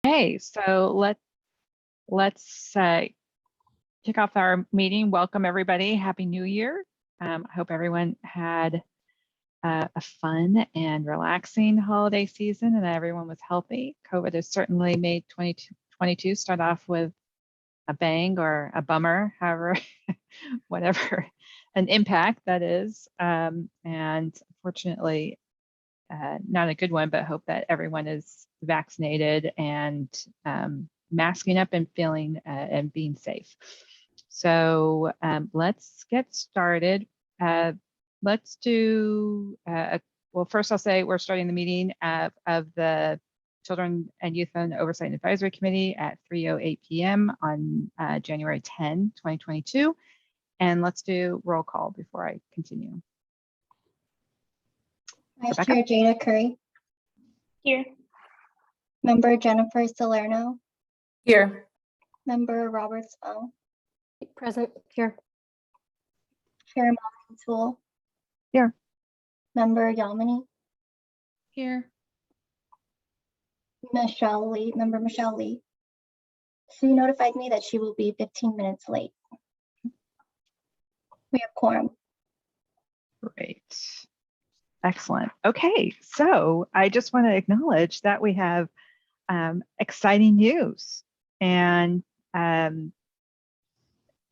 Okay, so let's kick off our meeting. Welcome everybody. Happy New Year. I hope everyone had a fun and relaxing holiday season and that everyone was healthy. COVID has certainly made 2022 start off with a bang or a bummer, however, whatever an impact that is. And fortunately, not a good one, but hope that everyone is vaccinated and masking up and feeling and being safe. So let's get started. Let's do, well, first I'll say we're starting the meeting of the Children and Youth and Oversight and Advisory Committee at 3:08 p.m. on January 10, 2022. And let's do roll call before I continue. Vice Chair Jada Curry. Here. Member Jennifer Salerno. Here. Member Robert Spell. Present. Here. Chair Molly Toole. Here. Member Yamini. Here. Michelle Lee. Member Michelle Lee. She notified me that she will be 15 minutes late. We have quorum. Great. Excellent. Okay, so I just want to acknowledge that we have exciting news, and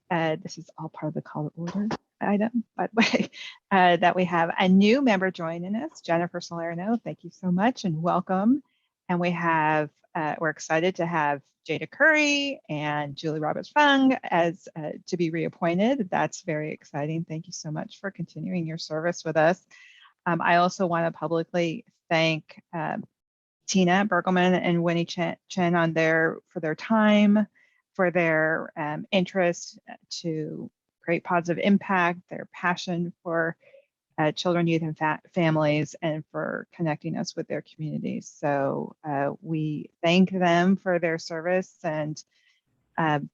this is all part of the call to order item, by the way, that we have a new member joining us, Jennifer Salerno. Thank you so much and welcome. And we have, we're excited to have Jada Curry and Julie Roberts-Fung as to be reappointed. That's very exciting. Thank you so much for continuing your service with us. I also want to publicly thank Tina Bergelman and Winnie Chen for their time, for their interest to create positive impact, their passion for children, youth, and families, and for connecting us with their communities. So we thank them for their service and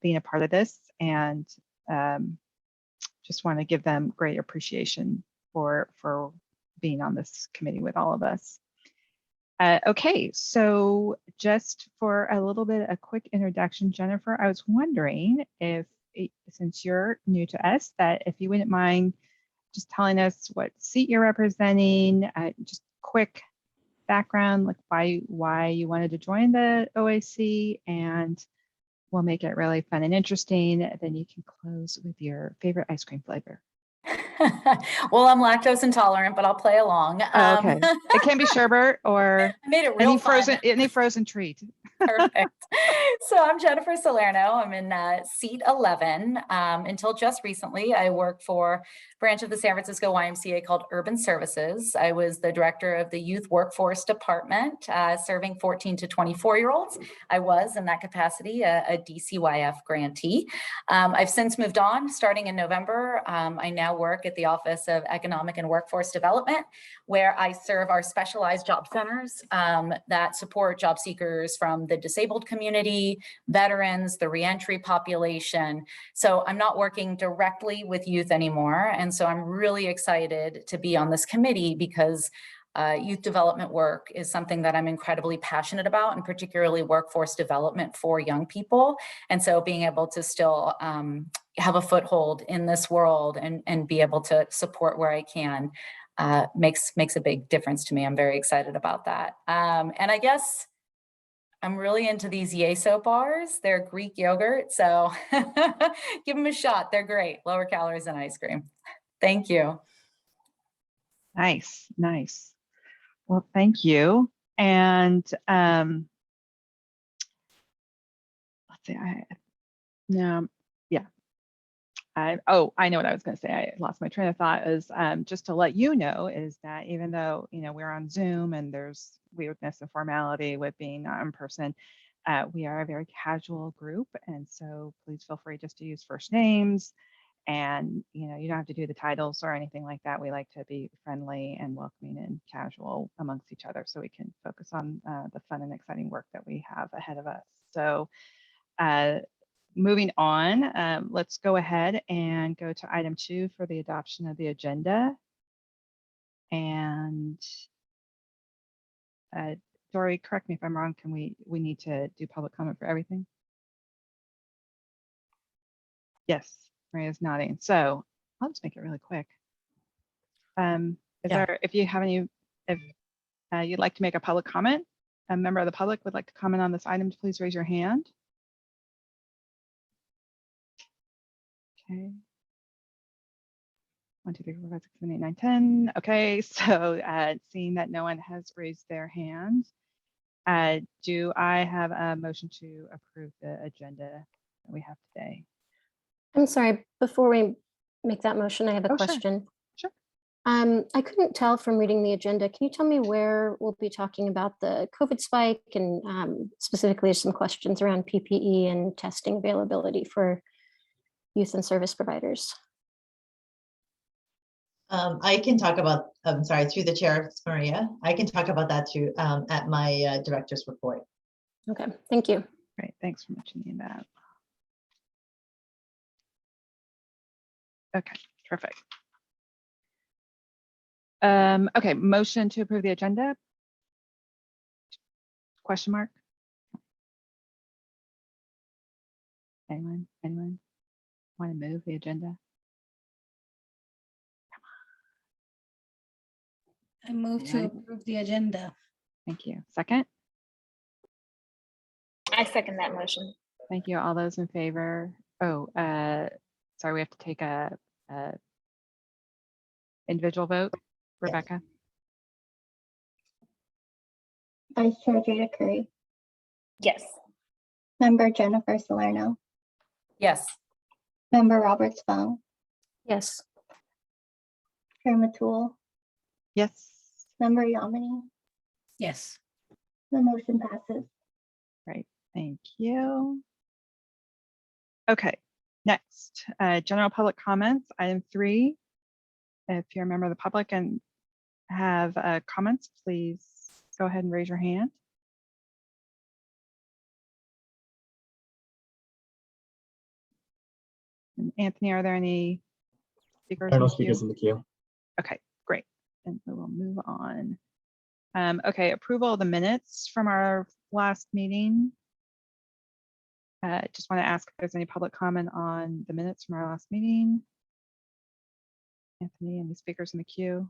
being a part of this, and just want to give them great appreciation for being on this committee with all of us. Okay, so just for a quick introduction, Jennifer, I was wondering if, since you're new to us, that if you wouldn't mind just telling us what seat you're representing, just quick background, like why you wanted to join the OAC, and we'll make it really fun and interesting. Then you can close with your favorite ice cream flavor. Well, I'm lactose intolerant, but I'll play along. Oh, okay. It can be sherbet or I made it real any frozen treat. Perfect. So I'm Jennifer Salerno. I'm in seat 11. Until just recently, I worked for a branch of the San Francisco YMCA called Urban Services. I was the director of the Youth Workforce Department, serving 14 to 24-year-olds. I was, in that capacity, a DCYF grantee. I've since moved on. Starting in November, I now work at the Office of Economic and Workforce Development, where I serve our specialized job centers that support job seekers from the disabled community, veterans, the reentry population. So I'm not working directly with youth anymore. And so I'm really excited to be on this committee because youth development work is something that I'm incredibly passionate about, and particularly workforce development for young people. And so being able to still have a foothold in this world and be able to support where I can makes a big difference to me. I'm very excited about that. And I guess I'm really into these Yeso bars. They're Greek yogurt, so give them a shot. They're great. Lower calories than ice cream. Thank you. Nice, nice. Well, thank you. And let's see. I know what I was going to say. I lost my train of thought. Is just to let you know is that even though we're on Zoom and there's weirdness and formality with being not in person, we are a very casual group, and so please feel free just to use first names, and you don't have to do the titles or anything like that. We like to be friendly and welcoming and casual amongst each other, so we can focus on the fun and exciting work that we have ahead of us. So. Moving on, let's go ahead and go to item 2 for the adoption of the agenda. And Dory, correct me if I'm wrong. Can we need to do public comment for everything? Yes, Maria's nodding. So I'll just make it really quick. If you have any, if you'd like to make a public comment, a member of the public would like to comment on this item, please raise your hand. Okay. 1, 2, 3, 4, 5, 6, 7, 8, 9, 10. Okay, so seeing that no one has raised their hand, do I have a motion to approve the agenda that we have today? I'm sorry, before we make that motion, I have a Oh, sure. question. Sure. I couldn't tell from reading the agenda. Can you tell me where we'll be talking about the COVID spike and specifically some questions around PPE and testing availability for youth and service providers? I can talk about, I'm sorry, through the chair, Maria, I can talk about that too at my director's report. Okay, thank you. Great, thanks for mentioning that. Okay, terrific. Okay, motion to approve the agenda? Question mark? Anyone want to move the agenda? I move to approve the agenda. Thank you. Second? I second that motion. Thank you. All those in favor? Oh, sorry, we have to take a individual vote. Rebecca? Vice Chair Jada Curry, Yes. Member Jennifer Salerno, Yes. Member Roberts Fong, Yes, Chair Matul, Yes. Member Yamini. Yes. The motion passes. Great, thank you. Okay, next, general public comments, item 3. If you're a member of the public and have comments, please go ahead and raise your hand. And Anthony, are there any speakers? There are in no the speakers queue? in the queue. Okay, great. And we will move on. Okay, approval of the minutes from our last meeting. Just want to ask if there's any public comment on the minutes from our last meeting. Anthony, any speakers in the queue?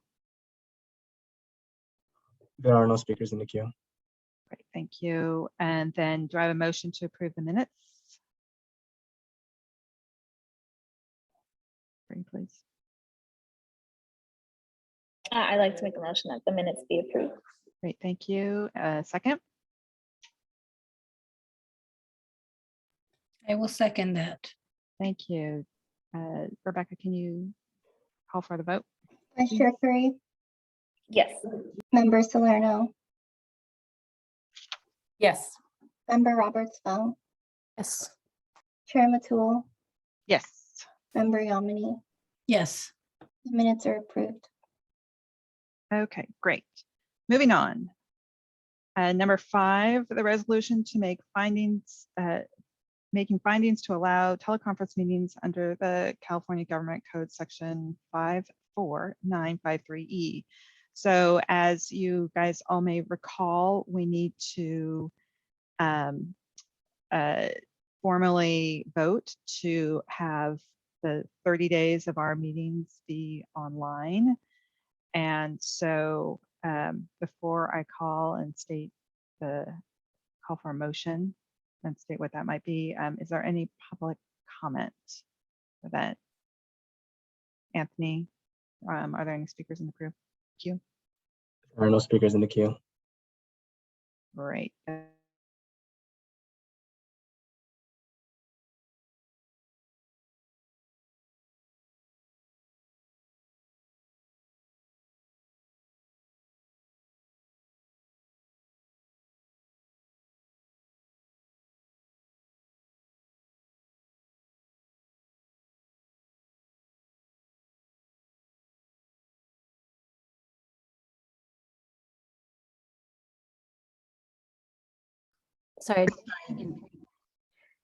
There are no speakers in the queue. Great, thank you. And then do I have a motion to approve the minutes? Great, please. I'd like to make a motion that the minutes be approved. Great, thank you. Second? I will second that. Thank you. Rebecca, can you call for the vote? Vice Chair Curry, Yes. Member Salerno, Yes. Member Roberts Fong, yes, Chair Matul, Yes. Member Yamini. Yes. The minutes are approved. Okay, great. Moving on. Number 5, the resolution to make findings, making findings to allow teleconference meetings under the California Government Code Section 54953E. So as you guys all may recall, we need to formally vote to have the 30 days of our meetings be online. And so before I call and state call for a motion and state what that might be, is there any public comment for that? Anthony, are there any speakers in the queue? There are no speakers in the queue. Great. sorry.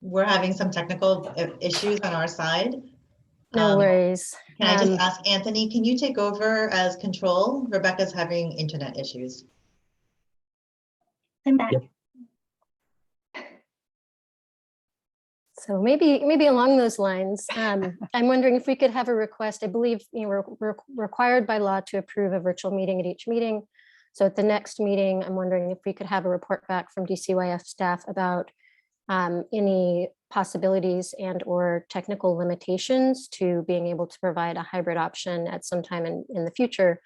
We're having some technical issues on our side. No worries. Can I just ask Anthony, can you take over as control? Rebecca's having internet issues. I'm back. Yep. So maybe along those lines, I'm wondering if we could have a request. I believe we're required by law to approve a virtual meeting at each meeting. So at the next meeting, I'm wondering if we could have a report back from DCYF staff about any possibilities and or technical limitations to being able to provide a hybrid option at some time in the future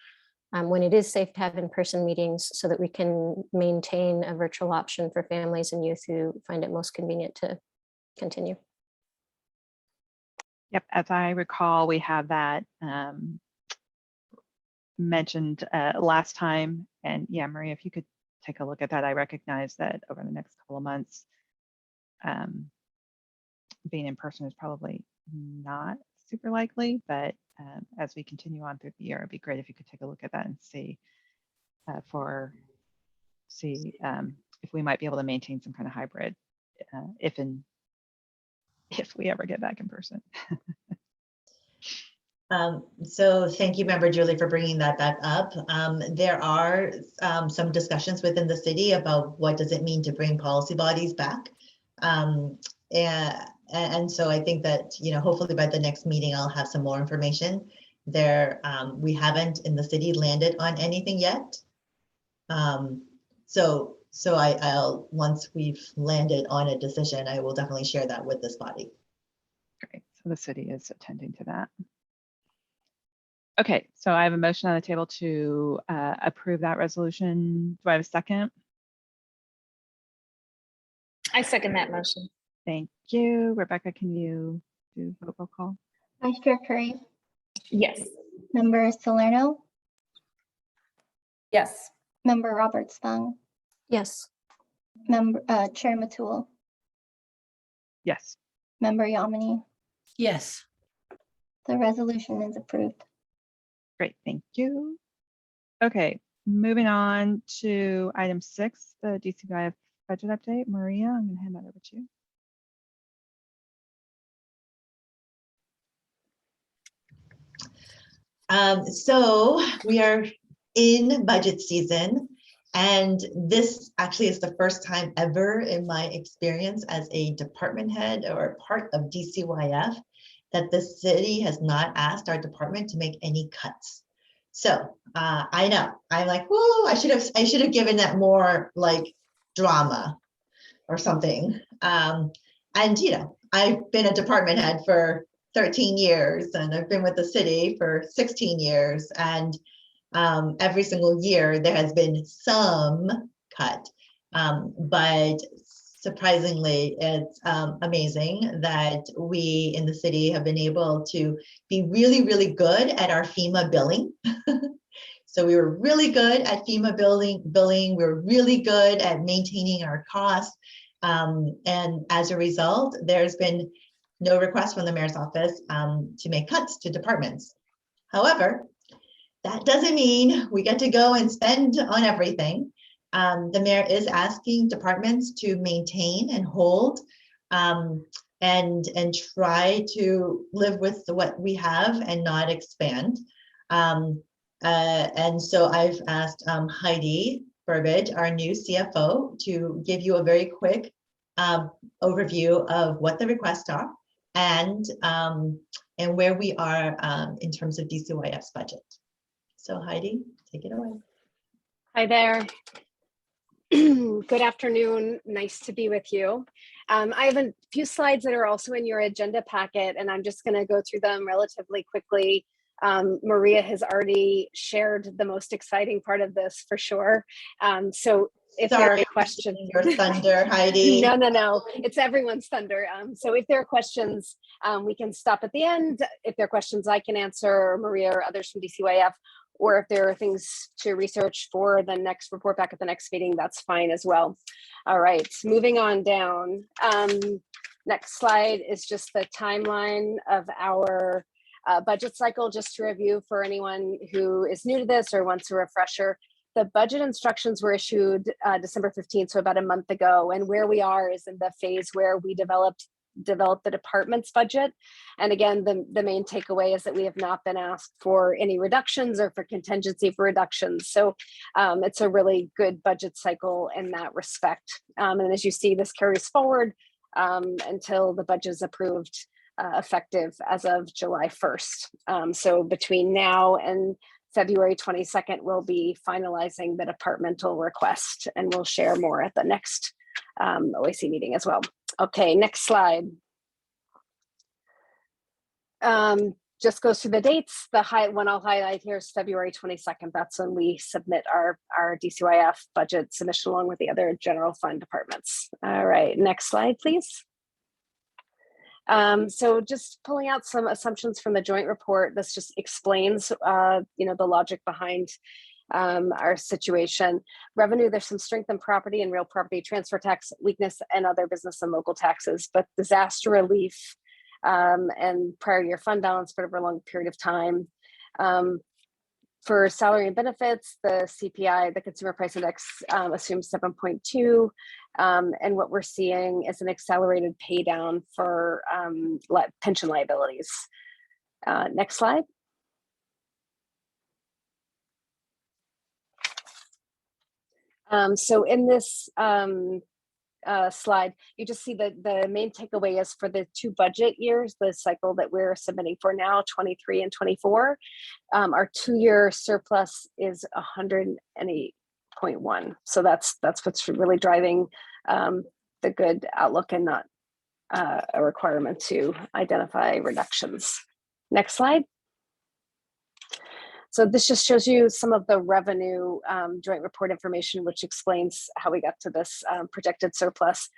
when it is safe to have in-person meetings, so that we can maintain a virtual option for families and youth who find it most convenient to continue. Yep, as I recall, we have that mentioned last time. And yeah, Maria, if you could take a look at that, I recognize that over the next couple of months, being in person is probably not super likely, but as we continue on through the year, it'd be great if you could take a look at that and see if we might be able to maintain some kind of hybrid if we ever get back in person. So thank you, Member Julie, for bringing that back up. There are some discussions within the city about what does it mean to bring policy bodies back. And so I think that, hopefully by the next meeting, I'll have some more information there. We haven't in the city landed on anything yet. So I'll, once we've landed on a decision, I will definitely share that with this body. Great, so the city is attending to that. Okay, so I have a motion on the table to approve that resolution. Do I have a second? I second that motion. Thank you. Rebecca, can you do vote roll call? Vice Chair Curry, Yes. Member Salerno, Yes. Member Roberts Fung, Yes. Member Chair Matul, Yes. Member Yamini. Yes. The resolution is approved. Great, thank you. Okay, moving on to item 6, the DCYF budget update. Maria, I'm going to hand that over to you. So we are in budget season, and this actually is the first time ever in my experience as a department head or part of DCYF that the city has not asked our department to make any cuts. So I know I'm like, whoa, I should have given that more like drama or something. And I've been a department head for 13 years, and I've been with the city for 16 years, and every single year there has been some cut, but surprisingly, it's amazing that we in the city have been able to be really, really good at our FEMA billing. So we were really good at FEMA billing. We were really good at maintaining our costs. And as a result, there's been no request from the mayor's office to make cuts to departments. However, that doesn't mean we get to go and spend on everything. The mayor is asking departments to maintain and hold and try to live with what we have and not expand. And so I've asked Heidi Burbidge, our new CFO, to give you a very quick overview of what the requests are and where we are in terms of DCYF's budget. So Heidi, take it away. Hi there. Good afternoon. Nice to be with you. I have a few slides that are also in your agenda packet, and I'm just going to go through them relatively quickly. Maria has already shared the most exciting part of this for sure. So if there are questions, your thunder, Heidi. No, it's everyone's thunder. So if there are questions, we can stop at the end. If there are questions I can answer, or Maria or others from DCYF, or if there are things to research for the next report back at the next meeting, that's fine as well. All right, moving on down. Next slide is just the timeline of our budget cycle, just to review for anyone who is new to this or wants a refresher. The budget instructions were issued December 15th, so about a month ago. And where we are is in the phase where we developed develop the department's budget. And again, the main takeaway is that we have not been asked for any reductions or for contingency for reductions. So it's a really good budget cycle in that respect. And as you see, this carries forward until the budget is approved effective as of July 1st. So between now and February 22nd, we'll be finalizing the departmental request, and we'll share more at the next OAC meeting as well. Okay, next slide. Just goes through the dates. The one I'll highlight here is February 22nd. That's when we submit our DCYF budget submission along with the other general fund departments. All right, next slide, please. So just pulling out some assumptions from the joint report. This just explains, the logic behind our situation. Revenue, there's some strength in property and real property transfer tax, weakness and other business and local taxes, but disaster relief and prior year fund balance spread over a long period of time. For salary and benefits, the CPI, the Consumer Price Index, assumes 7.2. And what we're seeing is an accelerated pay down for pension liabilities. Next slide. So in this slide, you just see that the main takeaway is for the 2 budget years, the cycle that we're submitting for now, 23 and 24, our 2-year surplus is 108.1. So that's what's really driving the good outlook and not a requirement to identify reductions. Next slide. So this just shows you some of the revenue joint report information, which explains how we got to this projected surplus.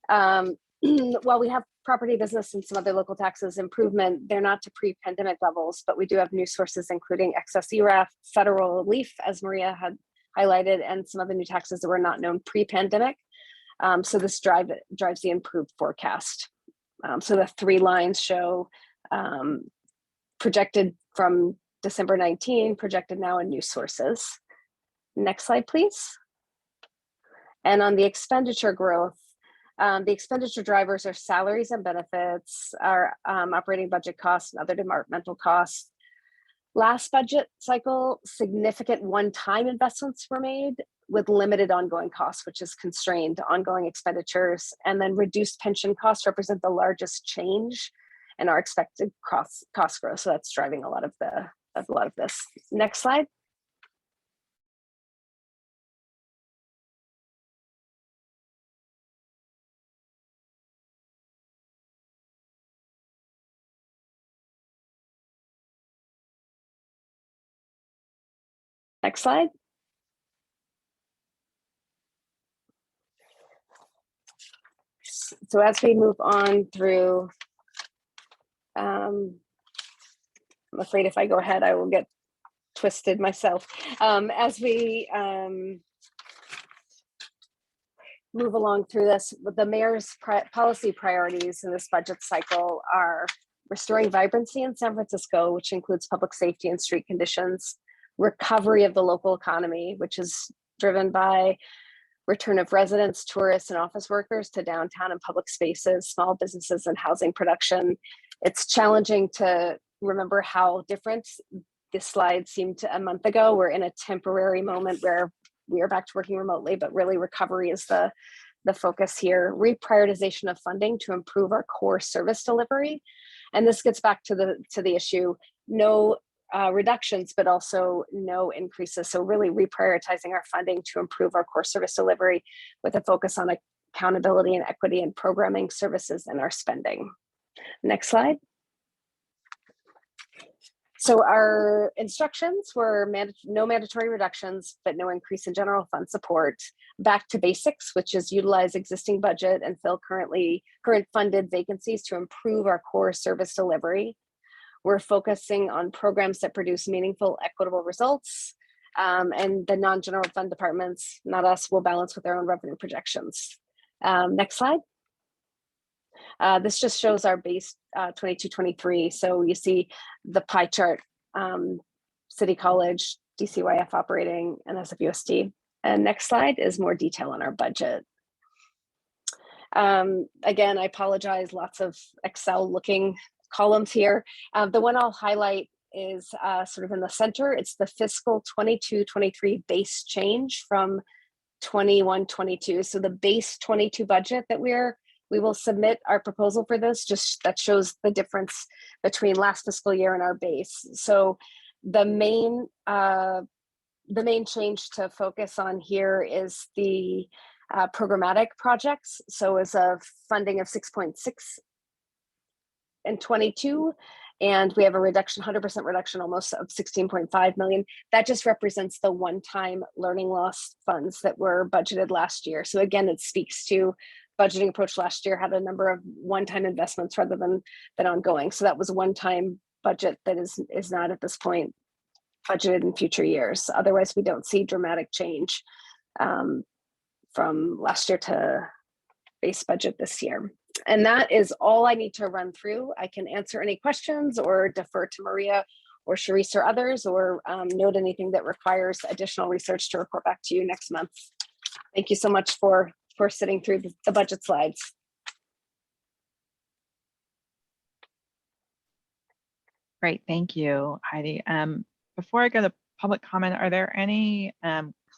While we have property, business, and some other local taxes improvement, they're not to pre-pandemic levels, but we do have new sources, including excess ERAF, federal relief, as Maria had highlighted, and some other new taxes that were not known pre-pandemic. So this drives the improved forecast. So the 3 lines show projected from December 19, projected now in new sources. Next slide, please. And on the expenditure growth, the expenditure drivers are salaries and benefits, our operating budget costs, and other departmental costs. Last budget cycle, significant one-time investments were made with limited ongoing costs, which is constrained ongoing expenditures, and then reduced pension costs represent the largest change in our expected cost growth. So that's driving a lot of this. Next slide. Next slide. So as we move on through, I'm afraid if I go ahead, I will get twisted myself. As we move along through this, the mayor's policy priorities in this budget cycle are restoring vibrancy in San Francisco, which includes public safety and street conditions, recovery of the local economy, which is driven by return of residents, tourists, and office workers to downtown and public spaces, small businesses, and housing production. It's challenging to remember how different this slide seemed a month ago. We're in a temporary moment where we are back to working remotely, but really recovery is the focus here. Reprioritization of funding to improve our core service delivery. And this gets back to the issue, no reductions, but also no increases. So really reprioritizing our funding to improve our core service delivery with a focus on accountability and equity and programming services and our spending. Next slide. So our instructions were no mandatory reductions, but no increase in general fund support. Back to basics, which is utilize existing budget and fill current funded vacancies to improve our core service delivery. We're focusing on programs that produce meaningful, equitable results, and the non-general fund departments, not us, will balance with their own revenue projections. Next slide. This just shows our base 22-23. So you see the pie chart, City College, DCYF operating, and SFUSD. And next slide is more detail on our budget. Again, I apologize, lots of Excel looking columns here. The one I'll highlight is sort of in the center. It's the fiscal 22-23 base change from 21-22. So the base 22 budget that we will submit our proposal for this, just that shows the difference between last fiscal year and our base. So the main change to focus on here is the programmatic projects. So as a funding of 6.6 and 22, and we have a reduction, 100% reduction almost of 16.5 million. That just represents the one-time learning loss funds that were budgeted last year. So again, it speaks to budgeting approach last year had a number of one-time investments rather than ongoing. So that was a one-time budget that is not at this point budgeted in future years. Otherwise, we don't see dramatic change from last year to base budget this year. And that is all I need to run through. I can answer any questions or defer to Maria or Charisse or others, or note anything that requires additional research to report back to you next month. Thank you so much for sitting through the budget slides. Great, thank you, Heidi. Before I go to public comment, are there any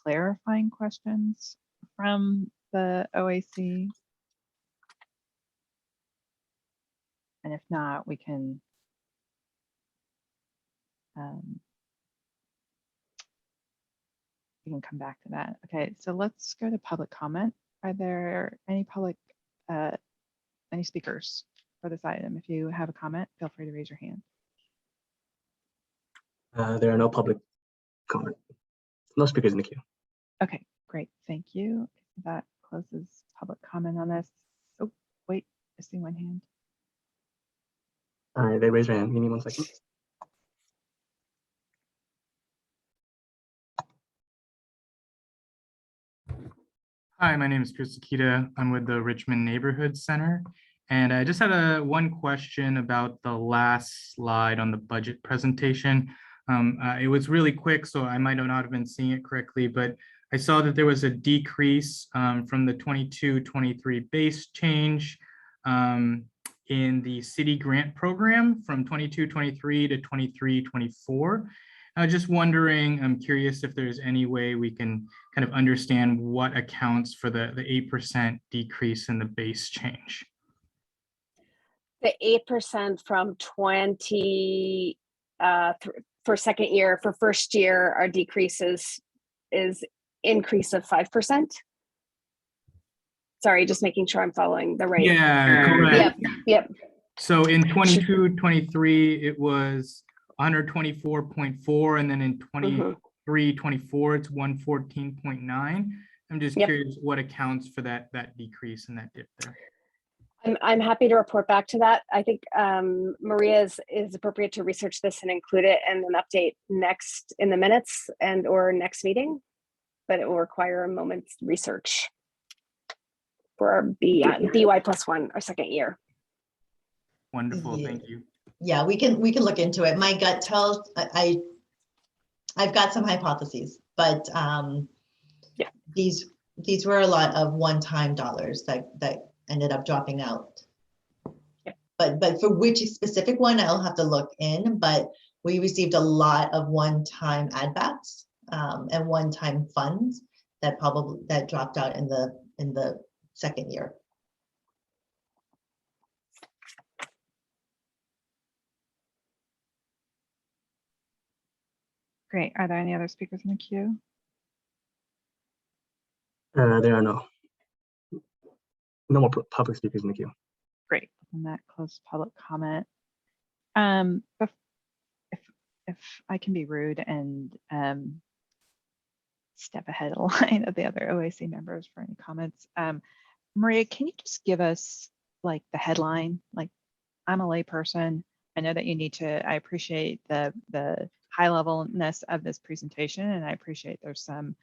clarifying questions from the OAC? And if not, we can come back to that. Okay, so let's go to public comment. Are there any any speakers for this item? If you have a comment, feel free to raise your hand. There are no public comment. No speakers in the queue. Okay, great, thank you. That closes public comment on this. Oh, wait, I see one hand. All right, they raised their hand. Give me 1 second. Hi, my name is Chris Akita. I'm with the Richmond Neighborhood Center. And I just had one question about the last slide on the budget presentation. It was really quick, so I might not have been seeing it correctly, but I saw that there was a decrease from the 22-23 base change in the city grant program from 22-23 to 23-24. I was just wondering, I'm curious if there's any way we can kind of understand what accounts for the 8% decrease in the base change. The 8% from 20 for second year, for first year, our decrease is increase of 5%. Sorry, just making sure I'm following the right. Yeah, correct. Yep. So in 22-23, it was 124.4, and then in 23-24, it's 114.9. I'm just curious what accounts for that decrease and that dip there. I'm happy to report back to that. I think Maria is appropriate to research this and include it and an update next in the minutes and or next meeting, but it will require a moment's research for our DY+1, our second year. Wonderful, thank you. Yeah, we can look into it. My gut tells I've got some hypotheses, but these were a lot of one-time dollars that ended up dropping out. But for which specific one, I'll have to look in, but we received a lot of one-time add backs and one-time funds that dropped out in the second year. Great. Are there any other speakers in the queue? There are no more public speakers in the queue. Great. And that closed public comment. If I can be rude and step ahead of the line of the other OAC members for any comments. Maria, can you just give us like the headline? Like, I'm a layperson. I know that you need to, I appreciate the high levelness of this presentation, and I appreciate there's some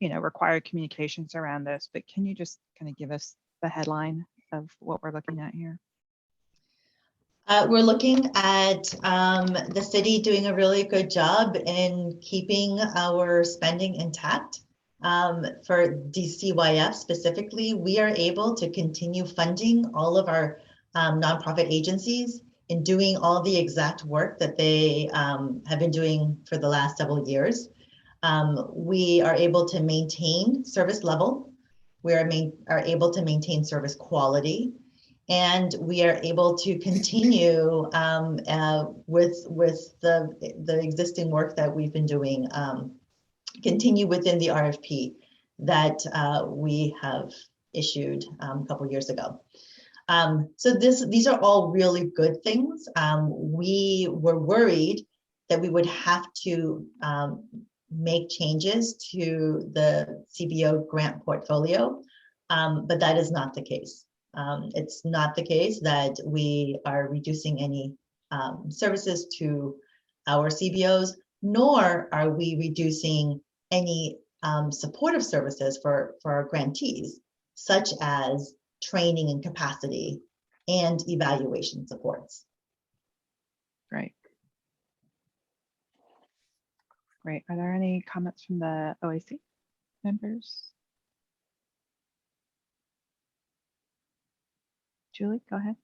required communications around this, but can you just kind of give us the headline of what we're looking at here? We're looking at the city doing a really good job in keeping our spending intact For DCYF specifically, we are able to continue funding all of our nonprofit agencies in doing all the exact work that they have been doing for the last several years. We are able to maintain service level. We are able to maintain service quality, and we are able to continue with the existing work that we've been doing, continue within the RFP that we have issued a couple years ago. So these are all really good things. We were worried that we would have to make changes to the CBO grant portfolio, but that is not the case. It's not the case that we are reducing any services to our CBOs, nor are we reducing any supportive services for our grantees, such as training and capacity and evaluation supports. Great. Great. Are there any comments from the OAC members? Julie, go ahead.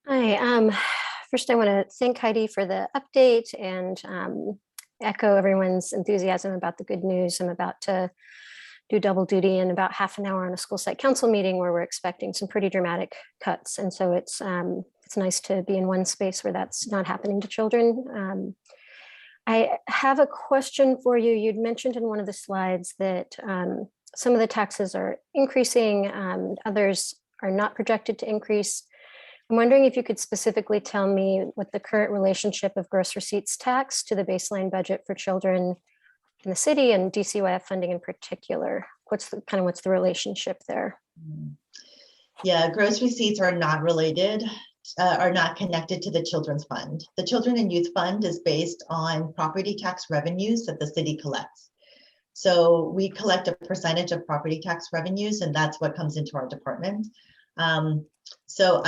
Hi. First, I want to thank Heidi for the update and echo everyone's enthusiasm about the good news. I'm about to do double duty in about half an hour on a school site council meeting where we're expecting some pretty dramatic cuts. And so it's nice to be in one space where that's not happening to children. I have a question for you. You'd mentioned in one of the slides that some of the taxes are increasing, others are not projected to increase. I'm wondering if you could specifically tell me what the current relationship of gross receipts tax to the baseline budget for children in the city and DCYF funding in particular. What's the relationship there? Yeah, gross receipts are not related, are not connected to the Children's Fund. The Children and Youth Fund is based on property tax revenues that the city collects. So we collect a percentage of property tax revenues, and that's what comes into our department. So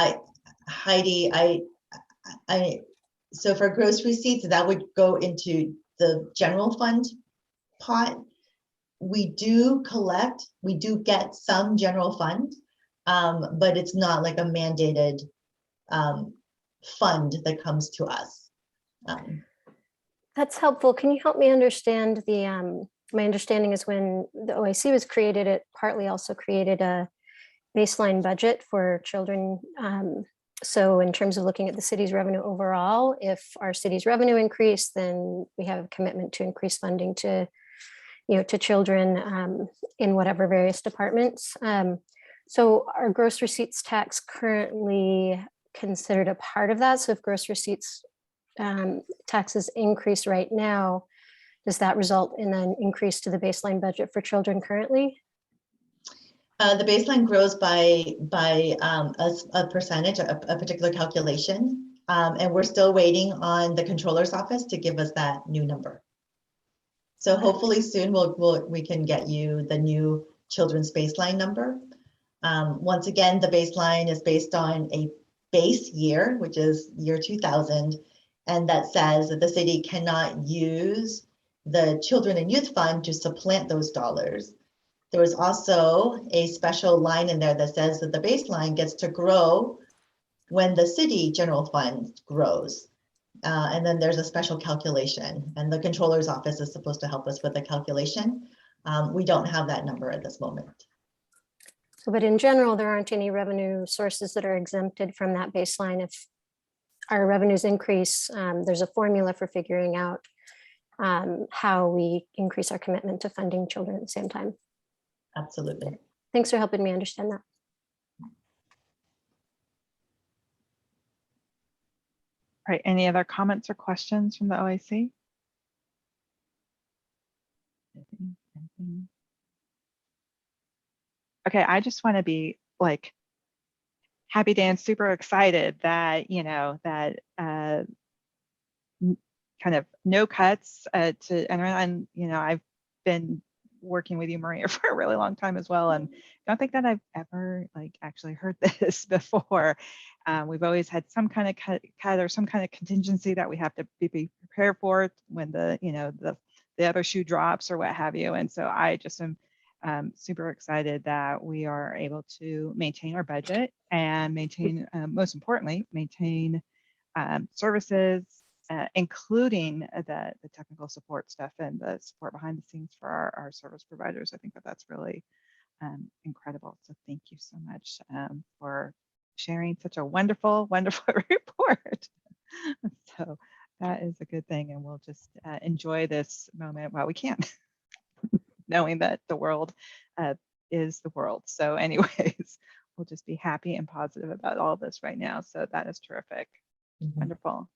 Heidi, so for gross receipts, that would go into the general fund pot. We do get some general fund, but it's not like a mandated fund that comes to us. That's helpful. Can you help me understand my understanding is when the OIC was created, it partly also created a baseline budget for children. So in terms of looking at the city's revenue overall, if our city's revenue increased, then we have a commitment to increase funding to children in whatever various departments. So are gross receipts tax currently considered a part of that? So if gross receipts taxes increase right now, does that result in an increase to the baseline budget for children currently? The baseline grows by a percentage, a particular calculation, and we're still waiting on the controller's office to give us that new number. So hopefully soon we can get you the new children's baseline number. Once again, the baseline is based on a base year, which is year 2000, and that says that the city cannot use the Children and Youth Fund to supplant those dollars. There was also a special line in there that says that the baseline gets to grow when the city general fund grows. And then there's a special calculation, and the controller's office is supposed to help us with the calculation. We don't have that number at this moment. So, but in general, there aren't any revenue sources that are exempted from that baseline. If our revenues increase, there's a formula for figuring out how we increase our commitment to funding children at the same time. Absolutely. Thanks for helping me understand that. All right, any other comments or questions from the OIC? Okay, I just want to be like happy, Dan, super excited that, that kind of no cuts and I've been working with you, Maria, for a really long time as well, and don't think that I've ever actually heard this before. We've always had some kind of cut or some kind of contingency that we have to be prepared for when the the other shoe drops or what have you. And so I just am super excited that we are able to maintain our budget and maintain, most importantly, maintain services, including the technical support stuff and the support behind the scenes for our service providers. I think that that's really incredible. So thank you so much for sharing such a wonderful, wonderful report. So that is a good thing. And we'll just enjoy this moment while we can, knowing that the world is the world. So anyways, we'll just be happy and positive about all this right now. So that is terrific. Wonderful.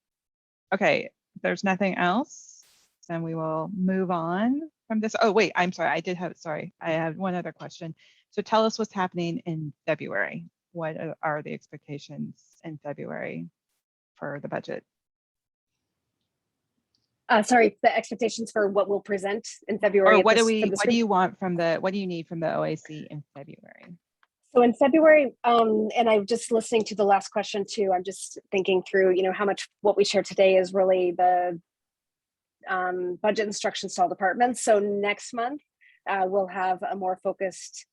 Okay, if there's nothing else, then we will move on from this. Oh, wait, I'm sorry. I have one other question. So tell us what's happening in February. What are the expectations in February for the budget? Sorry, the expectations for what we'll present in February. Or at what this- do for we, this what do group? you want from the, what do you need from the OAC in February? So in February, and I'm just listening to the last question too, I'm just thinking through, how much what we shared today is really the budget instructions to all departments. So next month, we'll have a more focused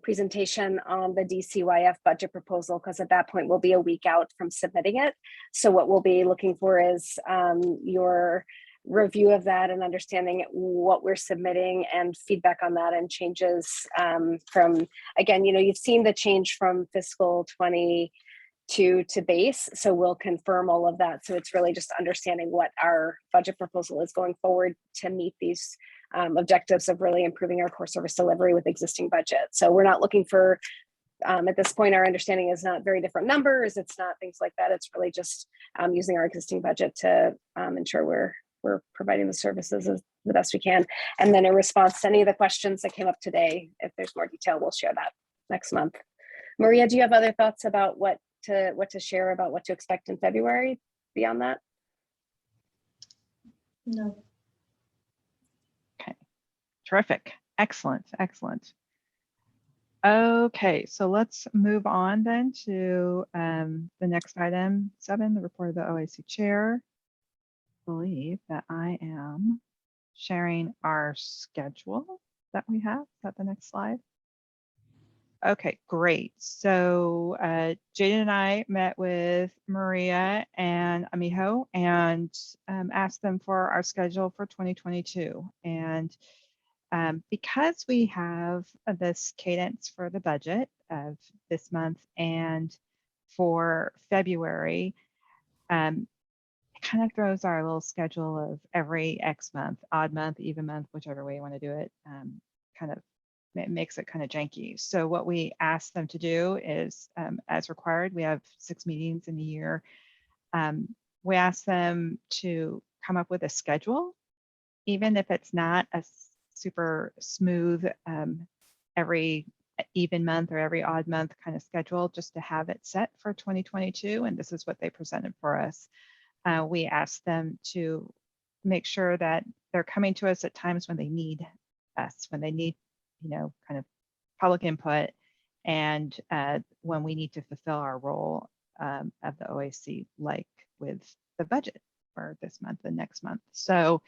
presentation on the DCYF budget proposal, because at that point we'll be a week out from submitting it. So what we'll be looking for is your review of that and understanding what we're submitting and feedback on that and changes from, again, you've seen the change from fiscal 22 to base. So we'll confirm all of that. So it's really just understanding what our budget proposal is going forward to meet these objectives of really improving our core service delivery with existing budget. So we're not looking for, at this point, our understanding is not very different numbers. It's not things like that. It's really just using our existing budget to ensure we're providing the services as the best we can. And then in response to any of the questions that came up today, if there's more detail, we'll share that next month. Maria, do you have other thoughts about what to share about what to expect in February beyond that? No. Okay, terrific. Excellent, excellent. Okay, so let's move on then to the next item, 7, the report of the OAC chair. I believe that I am sharing our schedule that we have. Is that the next slide? Okay, great. So Jaden and I met with Maria and Amijo and asked them for our schedule for 2022. And because we have this cadence for the budget of this month and for February, it kind of throws our little schedule of every X month, odd month, even month, whichever way you want to do it, kind of it makes it kind of janky. So what we asked them to do is, as required, we have 6 meetings in a year. We asked them to come up with a schedule, even if it's not a super smooth every even month or every odd month kind of schedule, just to have it set for 2022. And this is what they presented for us. We asked them to make sure that they're coming to us at times when they need us, when they need, kind of public input, and when we need to fulfill our role of the OAC, like with the budget for this month and next month. So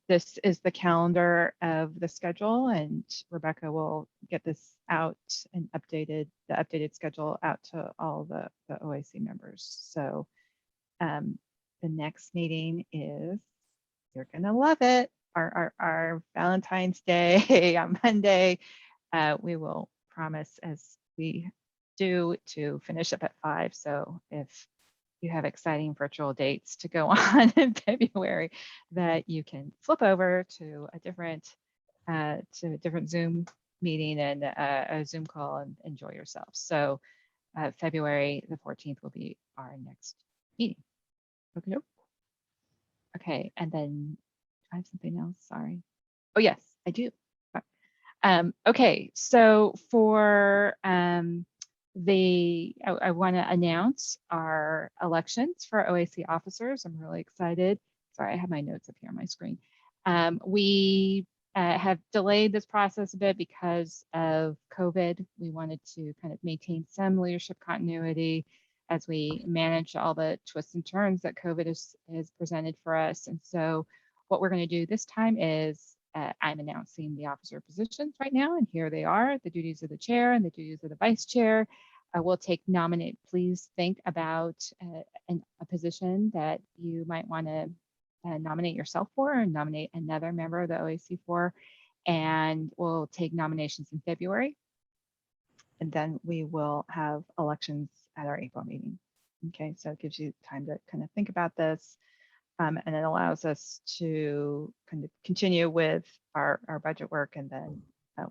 this is the calendar of the schedule, and Rebecca will get this out and the updated schedule out to all the OAC members. So the next meeting is, you're gonna love it, our Valentine's Day on Monday. We will promise, as we do, to finish up at 5. So if you have exciting virtual dates to go on in February, that you can flip over to a different Zoom meeting and a Zoom call and enjoy yourself. So February the 14th will be our next meeting. Okay, and then I have something else, sorry. Oh yes, I do. Okay, so for I want to announce our elections for OAC officers. I'm really excited. Sorry, I have my notes up here on my screen. We have delayed this process a bit because of COVID. We wanted to kind of maintain some leadership continuity as we manage all the twists and turns that COVID has presented for us. And so what we're going to do this time is I'm announcing the officer positions right now, and here they are, the duties of the chair and the duties of the vice chair. We'll take nominate. Please think about a position that you might want to nominate yourself for, or nominate another member of the OAC for, and we'll take nominations in February. And then we will have elections at our April meeting. Okay, so it gives you time to kind of think about this. And it allows us to kind of continue with our budget work, and then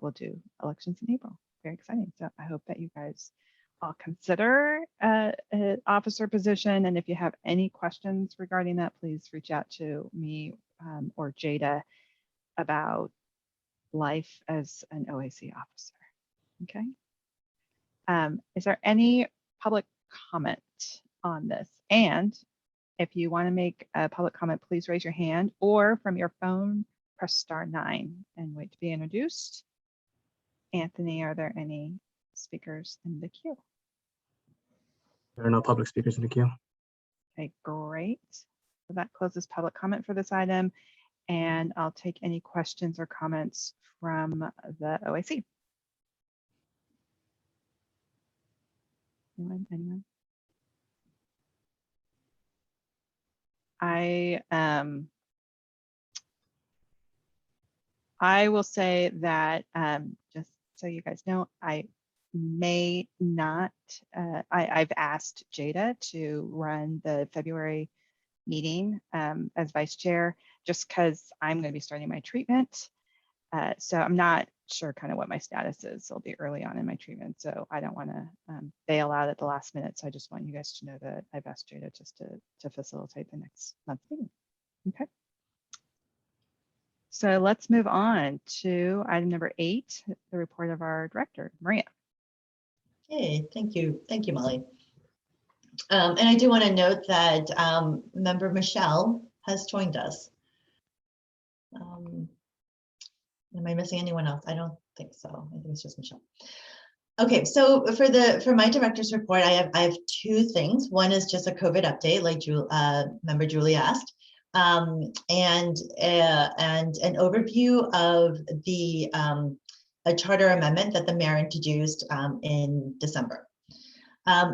we'll do elections in April. Very exciting. So I hope that you guys all consider an officer position. And if you have any questions regarding that, please reach out to me or Jada about life as an OAC officer. Okay. Is there any public comment on this? And if you want to make a public comment, please raise your hand, or from your phone, press *9 and wait to be introduced. Anthony, are there any speakers in the queue? There are no public speakers in the queue. Okay, great. So that closes public comment for this item, and I'll take any questions or comments from the OAC. Anyone? I will say that just so you guys know, I may not, I've asked Jada to run the February meeting as vice chair, just because I'm going to be starting my treatment. So I'm not sure kind of what my status is. It'll be early on in my treatment, so I don't want to bail out at the last minute. So I just want you guys to know that I've asked Jada just to facilitate the next month's meeting. Okay. So let's move on to item number 8, the report of our director, Maria. Okay, thank you, Molly. And I do want to note that member Michelle has joined us. Am I missing anyone else? I don't think so. I think it's just Michelle. Okay, so for my director's report, I have 2 things. One is just a COVID update, like member Julie asked, and an overview of the a charter amendment that the mayor introduced in December.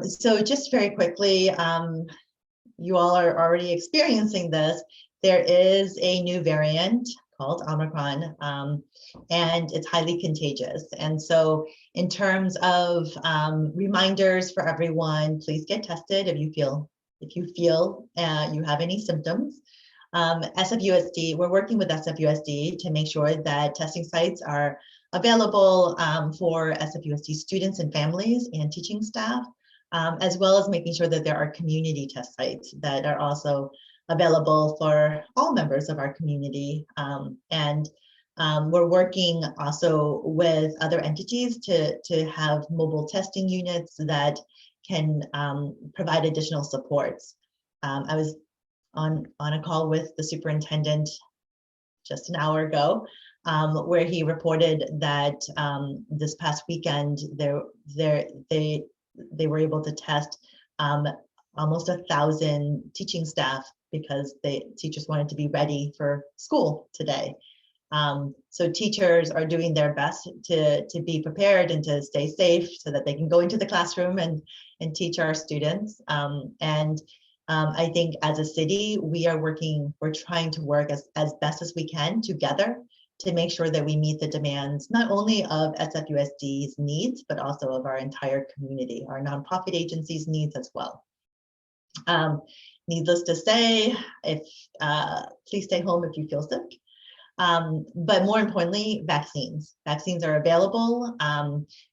So just very quickly, you all are already experiencing this. There is a new variant called Omicron, and it's highly contagious. And so in terms of reminders for everyone, please get tested if you feel you have any symptoms. SFUSD, we're working with SFUSD to make sure that testing sites are available for SFUSD students and families and teaching staff, as well as making sure that there are community test sites that are also available for all members of our community. And we're working also with other entities to have mobile testing units that can provide additional supports. I was on a call with the superintendent just an hour ago, where he reported that this past weekend they were able to test almost 1,000 teaching staff because teachers wanted to be ready for school today. So teachers are doing their best to be prepared and to stay safe so that they can go into the classroom and teach our students. I think as a city, we're trying to work as best as we can together to make sure that we meet the demands, not only of SFUSD's needs, but also of our entire community, our nonprofit agencies' needs as well. Needless to say, please stay home if you feel sick. But more importantly, vaccines. Vaccines are available.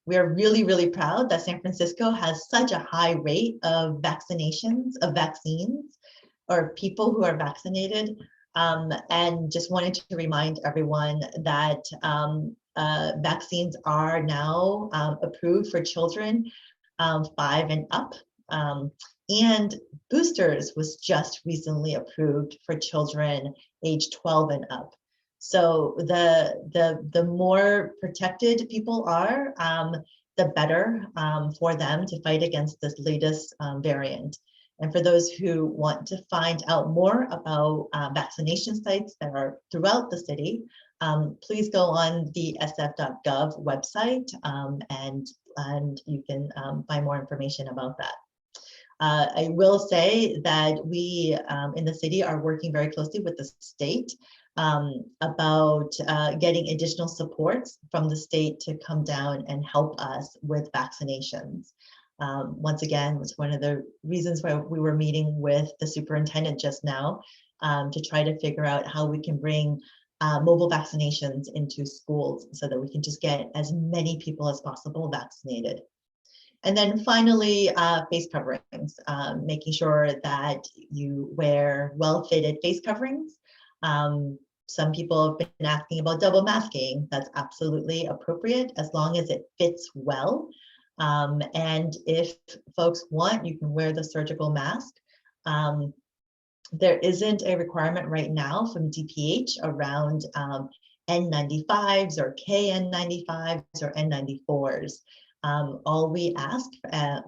We are really, really proud that San Francisco has such a high rate of vaccines, or people who are vaccinated. And just wanted to remind everyone that vaccines are now approved for children 5 and up. And boosters was just recently approved for children age 12 and up. So the more protected people are, the better for them to fight against this latest variant. And for those who want to find out more about vaccination sites that are throughout the city, please go on the sf.gov website and you can find more information about that. I will say that we in the city are working very closely with the state about getting additional supports from the state to come down and help us with vaccinations. Once again, it's one of the reasons why we were meeting with the superintendent just now to try to figure out how we can bring mobile vaccinations into schools so that we can just get as many people as possible vaccinated. And then finally, face coverings, making sure that you wear well-fitted face coverings. Some people have been asking about double masking. That's absolutely appropriate as long as it fits well. And if folks want, you can wear the surgical mask. There isn't a requirement right now from DPH around N95s or KN95s or N94s. All we ask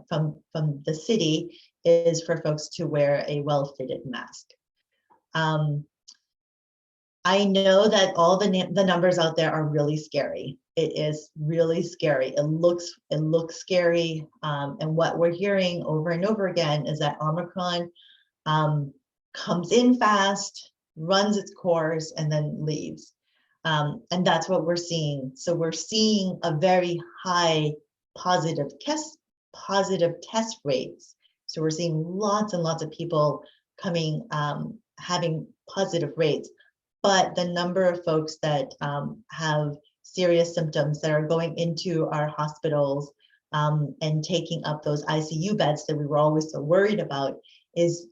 from the city is for folks to wear a well-fitted mask. I know that all the numbers out there are really scary. It is really scary. It looks scary. And what we're hearing over and over again is that Omicron comes in fast, runs its course, and then leaves. And that's what we're seeing. So we're seeing a very high positive test rates. So we're seeing lots and lots of people coming, having positive rates. But the number of folks that have serious symptoms that are going into our hospitals and taking up those ICU beds that we were always so worried about is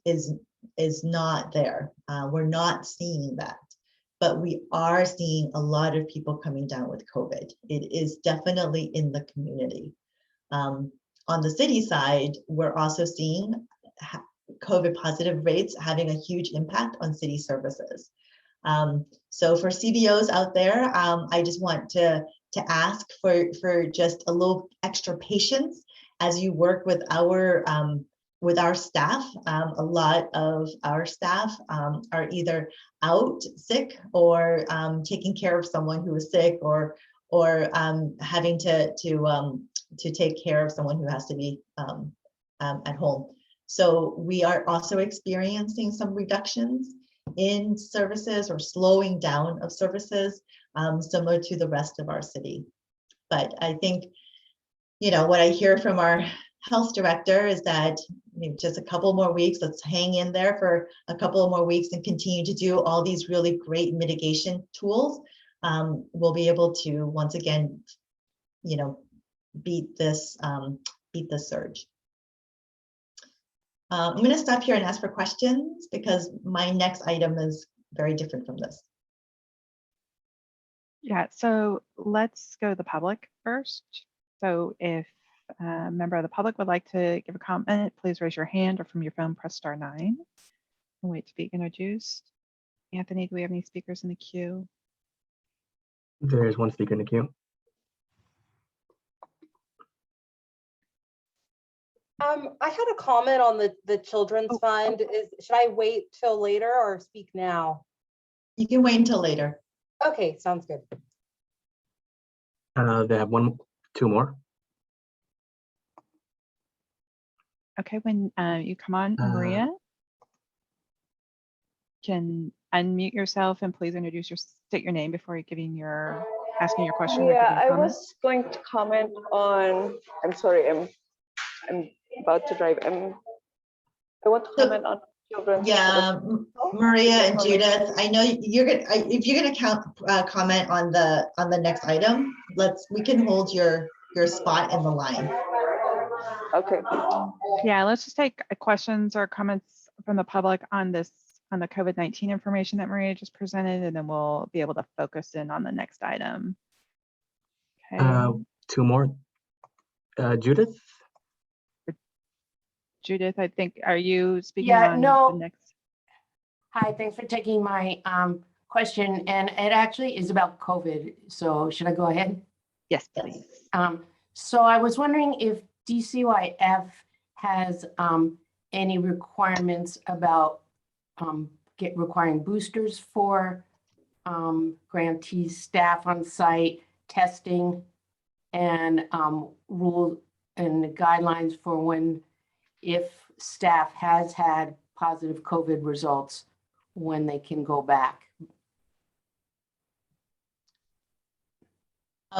not there. We're not seeing that, but we are seeing a lot of people coming down with COVID. It is definitely in the community. On the city side, we're also seeing COVID positive rates having a huge impact on city services. So for CBOs out there, I just want to ask for just a little extra patience as you work with our staff. A lot of our staff are either out sick or taking care of someone who is sick or having to take care of someone who has to be at home. So we are also experiencing some reductions in services or slowing down of services similar to the rest of our city. But I think, what I hear from our health director is that just a couple more weeks, let's hang in there for a couple of more weeks and continue to do all these really great mitigation tools. We'll be able to once again, beat this surge. I'm going to stop here and ask for questions because my next item is very different from this. Yeah, so let's go to the public first. So if a member of the public would like to give a comment, please raise your hand or from your phone, press *9 and wait to be introduced. Anthony, do we have any speakers in the queue? There is one speaker in the queue. I had a comment on the children's fund. Should I wait till later or speak now? You can wait until later. Okay, sounds good. They have two more. Okay, when you come on, Maria, can unmute yourself and please state your name before you're asking your question. Yeah, I was going to comment on, I'm sorry, I'm about to drive. I want to comment on children. Yeah, Maria and Judith, I know you're gonna, if you're gonna comment on the next item, we can hold your spot in the line. Okay. Yeah, let's just take questions or comments from the public on the COVID-19 information that Maria just presented, and then we'll be able to focus in on the next item. Okay. Two more. Judith? Judith, I think, are you speaking on the next? Hi, thanks for taking my question. And it actually is about COVID. So should I go ahead? Yes, please. So I was wondering if DCYF has any requirements about requiring boosters for grantees, staff on site, testing, and rule and the guidelines for when, if staff has had positive COVID results, when they can go back.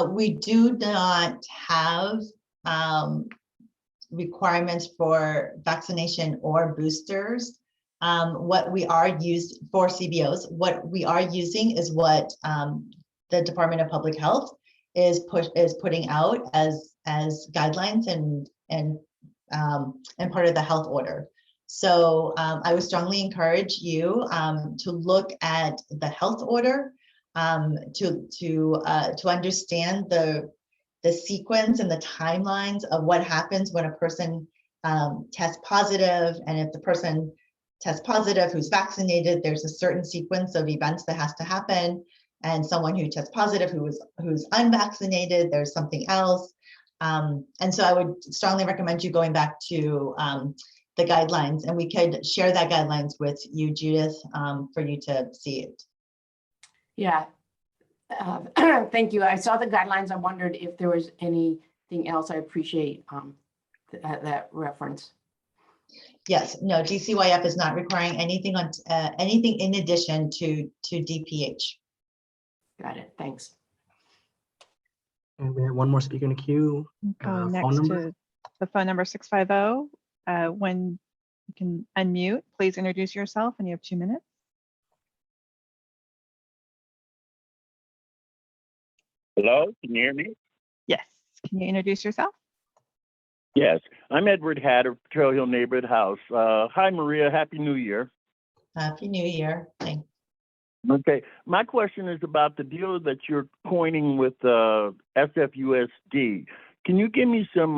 We do not have requirements for vaccination or boosters. What we are used for CBOs, what we are using is what the Department of Public Health is putting out as guidelines and part of the health order. So I would strongly encourage you to look at the health order to understand the sequence and the timelines of what happens when a person tests positive, and if the person tests positive who's vaccinated, there's a certain sequence of events that has to happen, and someone who tests positive who's unvaccinated, there's something else. And so I would strongly recommend you going back to the guidelines, and we could share that guidelines with you, Judith, for you to see it. Yeah. Thank you. I saw the guidelines. I wondered if there was anything else. I appreciate that reference. Yes, no, DCYF is not requiring anything on anything in addition to DPH. Got it. Thanks. And we have one more speaker in the queue. Going phone next number? to the phone number 650. When you can unmute, please introduce yourself, and you have 2 minutes. Hello, can you hear me? Yes. Can you introduce yourself? Yes, I'm Edward Hatter, Trail Hill Neighborhood House. Hi, Maria. Happy New Year. Happy New Year. Thanks. Okay, my question is about the deal that you're coining with SFUSD. Can you give me some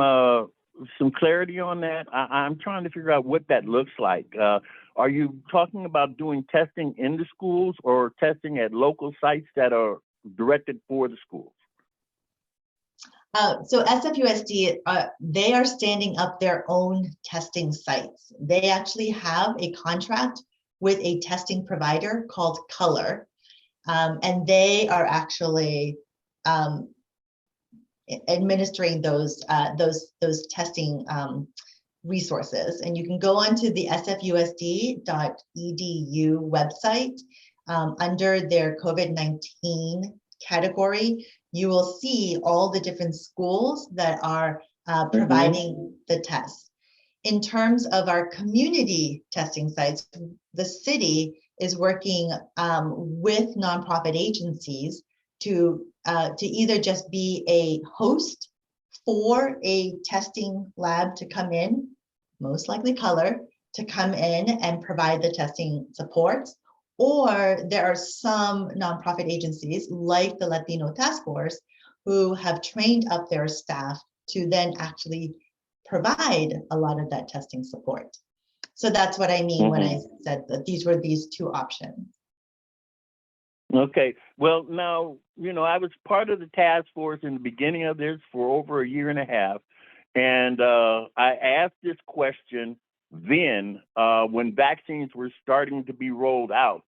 clarity on that? I'm trying to figure out what that looks like. Are you talking about doing testing in the schools or testing at local sites that are directed for the schools? So SFUSD, they are standing up their own testing sites. They actually have a contract with a testing provider called Color, and they are actually administering those testing resources. And you can go onto the sfusd.edu website under their COVID-19 category. You will see all the different schools that are providing the tests. In terms of our community testing sites, the city is working with nonprofit agencies to either just be a host for a testing lab to come in, most likely Color, to come in and provide the testing supports. Or there are some nonprofit agencies like the Latino Task Force who have trained up their staff to then actually provide a lot of that testing support. So that's what I mean when I said that these were these two options. Okay, well, now, I was part of the task force in the beginning of this for over a year and a half. And I asked this question then when vaccines were starting to be rolled out,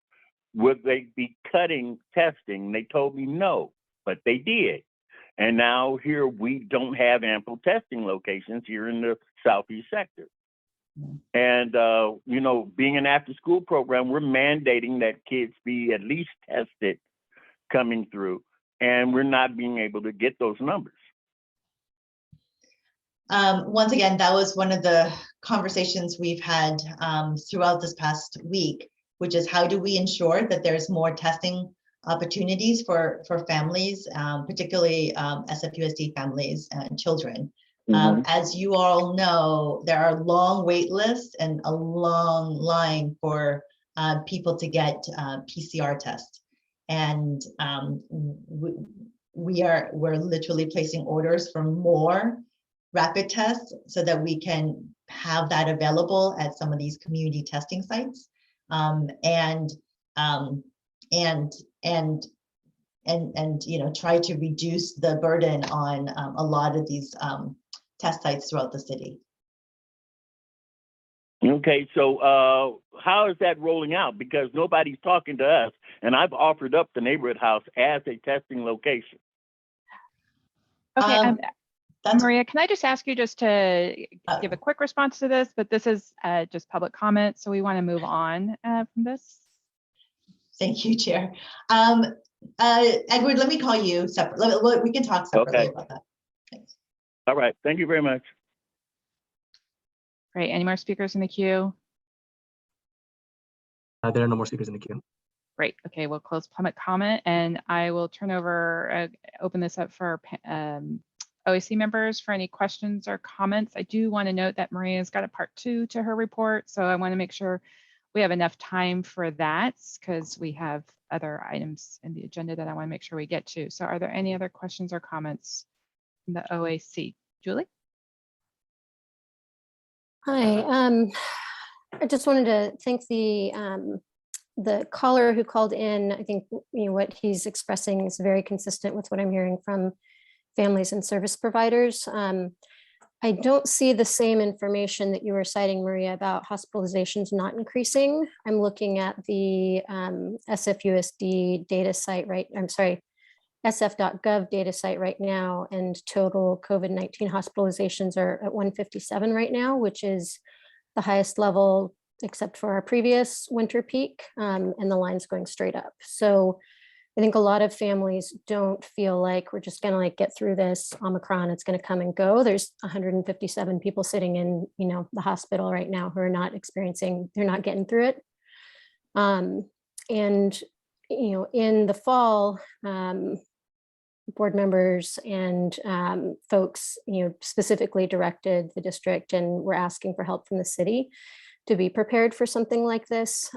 would they be cutting testing? They told me no, but they did. And now here we don't have ample testing locations here in the Southeast sector. And, being an after school program, we're mandating that kids be at least tested coming through, and we're not being able to get those numbers. Once again, that was one of the conversations we've had throughout this past week, which is how do we ensure that there's more testing opportunities for families, particularly SFUSD families and children. As you all know, there are long wait lists and a long line for people to get PCR tests. And we're literally placing orders for more rapid tests so that we can have that available at some of these community testing sites. And try to reduce the burden on a lot of these test sites throughout the city. Okay, so how is that rolling out? Because nobody's talking to us, and I've offered up the neighborhood house as a testing location. Okay, That's Maria, can I just ask you just to give a quick response to this? But this is just public comment, so we want to move on from this. Thank you, Chair. Edward, let me call you separately. We can talk separately about that. Thanks. All right, thank you very much. Great. Any more speakers in the queue? There are no more speakers in the queue. Great. Okay, we'll close public comment, and I will turn over, open this up for OAC members for any questions or comments. I do want to note that Maria's got a part 2 to her report, so I want to make sure we have enough time for that because we have other items in the agenda that I want to make sure we get to. So are there any other questions or comments from the OAC? Julie? Hi, I just wanted to thank the caller who called in. I think what he's expressing is very consistent with what I'm hearing from families and service providers. I don't see the same information that you were citing, Maria, about hospitalizations not increasing. I'm looking at the SFUSD data site, right? I'm sorry, sf.gov data site right now, and total COVID-19 hospitalizations are at 157 right now, which is the highest level except for our previous winter peak, and the line's going straight up. So I think a lot of families don't feel like we're just gonna like get through this Omicron, it's gonna come and go. There's 157 people sitting in, the hospital right now who are not experiencing, they're not getting through it. And, in the fall, board members and folks, specifically directed the district and were asking for help from the city to be prepared for something like this.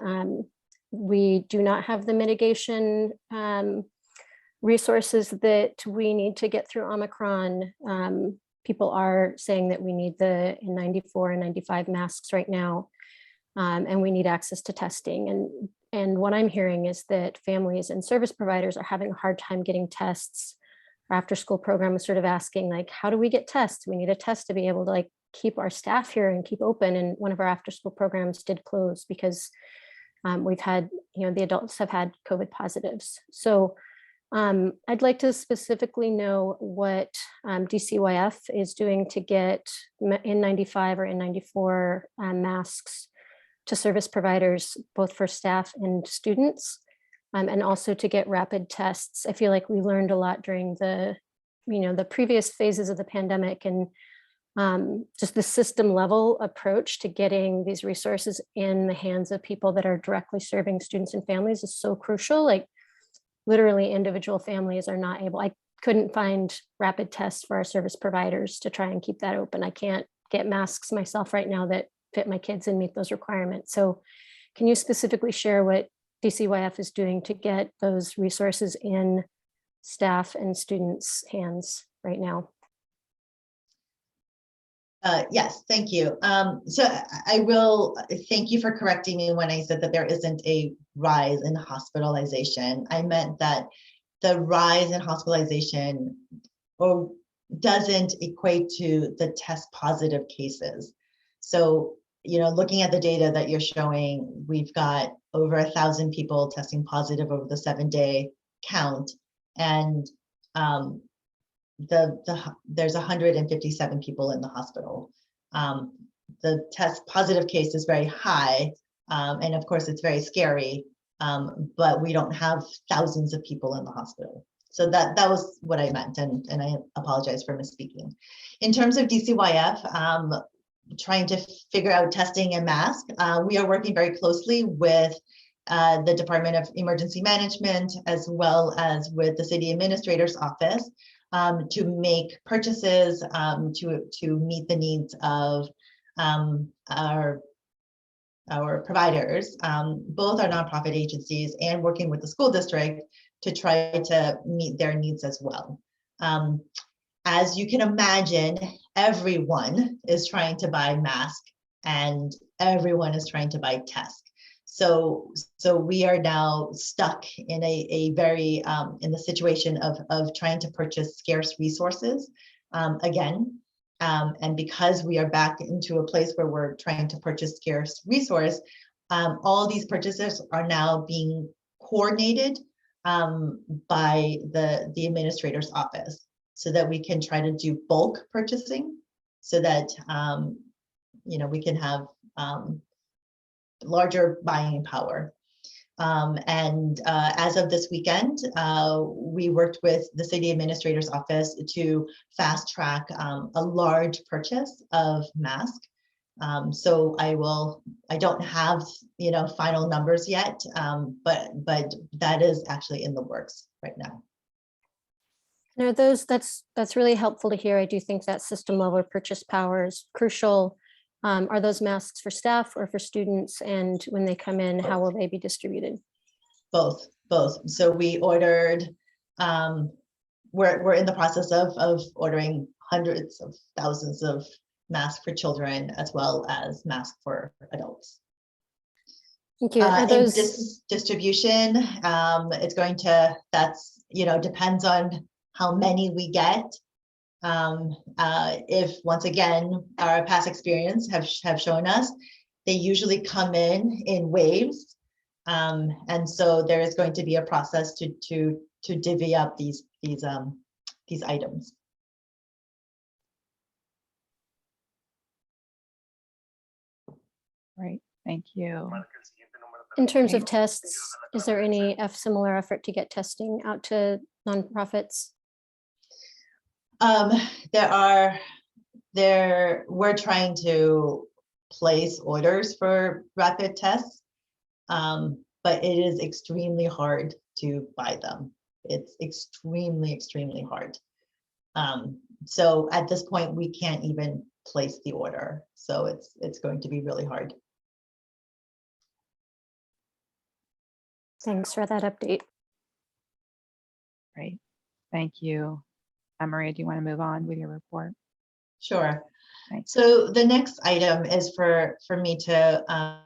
We do not have the mitigation resources that we need to get through Omicron. People are saying that we need the N94 and 95 masks right now, and we need access to testing. And what I'm hearing is that families and service providers are having a hard time getting tests. Our after school program is sort of asking, like, how do we get tests? We need a test to be able to keep our staff here and keep open. And one of our after school programs did close because we've had, the adults have had COVID positives. So I'd like to specifically know what DCYF is doing to get N95 or N94 masks to service providers, both for staff and students, and also to get rapid tests. I feel like we learned a lot during the previous phases of the pandemic, and just the system level approach to getting these resources in the hands of people that are directly serving students and families is so crucial. Like literally individual families are not able, I couldn't find rapid tests for our service providers to try and keep that open. I can't get masks myself right now that fit my kids and meet those requirements. So can you specifically share what DCYF is doing to get those resources in staff and students' hands right now? Yes, thank you. So I will thank you for correcting me when I said that there isn't a rise in hospitalization. I meant that the rise in hospitalization doesn't equate to the test positive cases. So, looking at the data that you're showing, we've got over 1,000 people testing positive over the 7-day count, and there's 157 people in the hospital. The test positive case is very high, and of course it's very scary, but we don't have thousands of people in the hospital. So that was what I meant, and I apologize for misspeaking. In terms of DCYF, trying to figure out testing and mask, we are working very closely with the Department of Emergency Management, as well as with the City Administrator's Office, to make purchases to meet the needs of our providers, both our nonprofit agencies and working with the school district to try to meet their needs as well. As you can imagine, everyone is trying to buy masks and everyone is trying to buy tests. So we are now stuck in a very in the situation of trying to purchase scarce resources. Again, And because we are back into a place where we're trying to purchase scarce resource, all these purchases are now being coordinated by the administrator's office, so that we can try to do bulk purchasing, so that we can have larger buying power. As of this weekend, we worked with the city administrator's office to fast track a large purchase of masks. So I don't have, final numbers yet, but that is actually in the works right now. No, that's really helpful to hear. I do think that system level purchase power is crucial. Are those masks for staff or for students? And when they come in, how will they be distributed? Both. So we ordered, we're in the process of ordering hundreds of thousands of masks for children, as well as masks for adults. Thank you. Are those this distribution, it's going to, that's, depends on how many we get. If, once again, our past experience have shown us, they usually come in waves. And so there is going to be a process to divvy up these items. Great, thank you. in terms of tests? Is there any similar effort to get testing out to nonprofits? We're trying to place orders for rapid tests, but it is extremely hard to buy them. It's extremely hard. So at this point, we can't even place the order. So it's going to be really hard. Thanks for that update. Great, thank you. Maria, do you want to move on with your report? Sure. Thanks. So the next item is for me to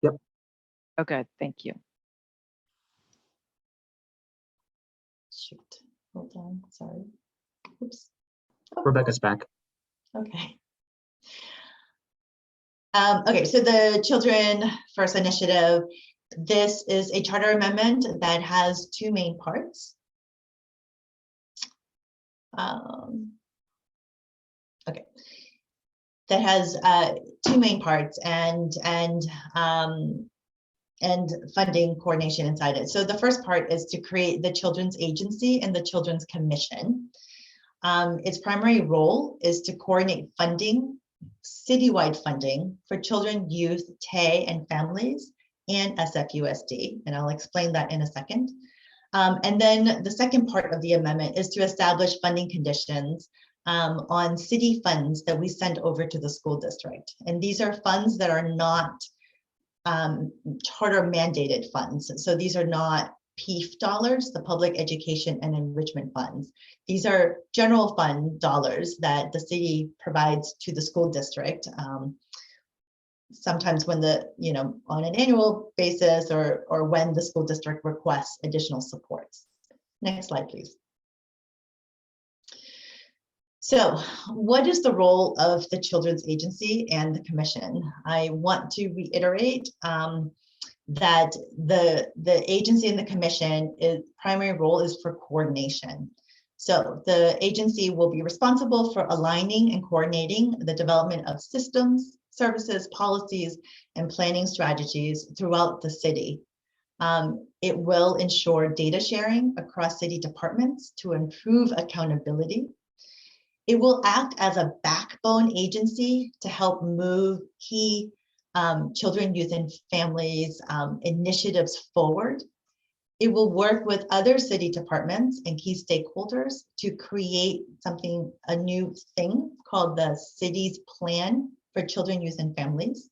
Yep. Oh, good, thank you. shoot. Hold on, sorry. Oops. Oh. Rebecca's back. Okay. Okay, so the Children First Initiative, this is a charter amendment that has two main parts. Okay, that has two main parts and funding coordination inside it. So the first part is to create the Children's Agency and the Children's Commission. Its primary role is to coordinate funding, citywide funding for children, youth, TAY, and families, and SFUSD, and I'll explain that in a second. And then the second part of the amendment is to establish funding conditions on city funds that we send over to the school district. And these are funds that are not charter mandated funds. So these are not PEEF dollars, the Public Education and Enrichment Funds. These are general fund dollars that the city provides to the school district. Sometimes when on an annual basis or when the school district requests additional supports. Next slide, please. So what is the role of the Children's Agency and the Commission? I want to reiterate that the agency and the commission primary role is for coordination. So the agency will be responsible for aligning and coordinating the development of systems, services, policies, and planning strategies throughout the city. It will ensure data sharing across city departments to improve accountability. It will act as a backbone agency to help move key children, youth, and families initiatives forward. It will work with other city departments and key stakeholders to create a new thing called the city's plan for children, youth, and families.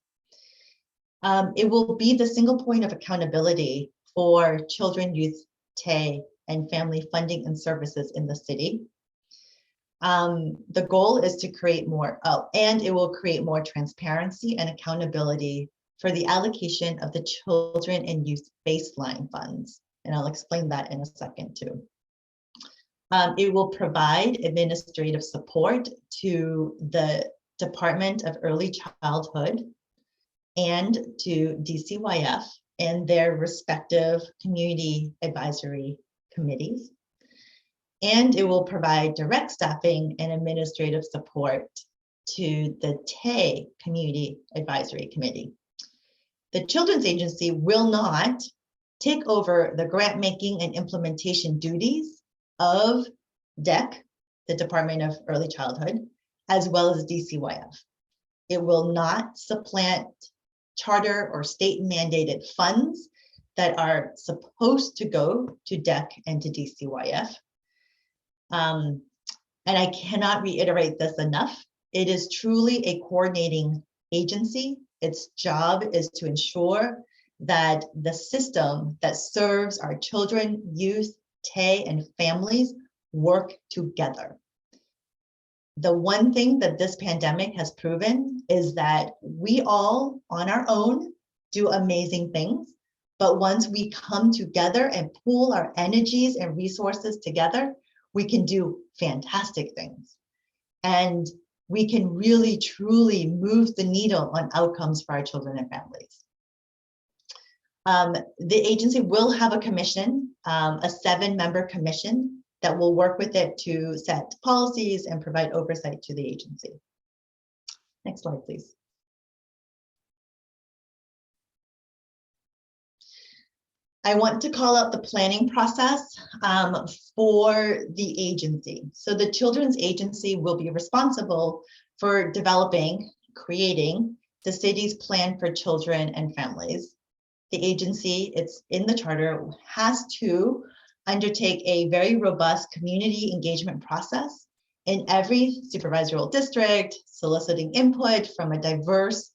It will be the single point of accountability for children, youth, TAY, and family funding and services in the city. The goal is to create more, and it will create more transparency and accountability for the allocation of the children and youth baseline funds. And I'll explain that in a second too. It will provide administrative support to the Department of Early Childhood and to DCYF and their respective community advisory committees. And it will provide direct staffing and administrative support to the TAY Community Advisory Committee. The Children's Agency will not take over the grant making and implementation duties of DEC, the Department of Early Childhood, as well as DCYF. It will not supplant charter or state mandated funds that are supposed to go to DEC and to DCYF. And I cannot reiterate this enough. It is truly a coordinating agency. Its job is to ensure that the system that serves our children, youth, TAY, and families work together. The one thing that this pandemic has proven is that we all on our own do amazing things, but once we come together and pool our energies and resources together, we can do fantastic things. And we can really, truly move the needle on outcomes for our children and families. The agency will have a commission, a 7-member commission that will work with it to set policies and provide oversight to the agency. Next slide, please. I want to call out the planning process for the agency. So the Children's Agency will be responsible for developing, creating the city's plan for children and families. The agency, it's in the charter, has to undertake a very robust community engagement process in every supervisory district, soliciting input from a diverse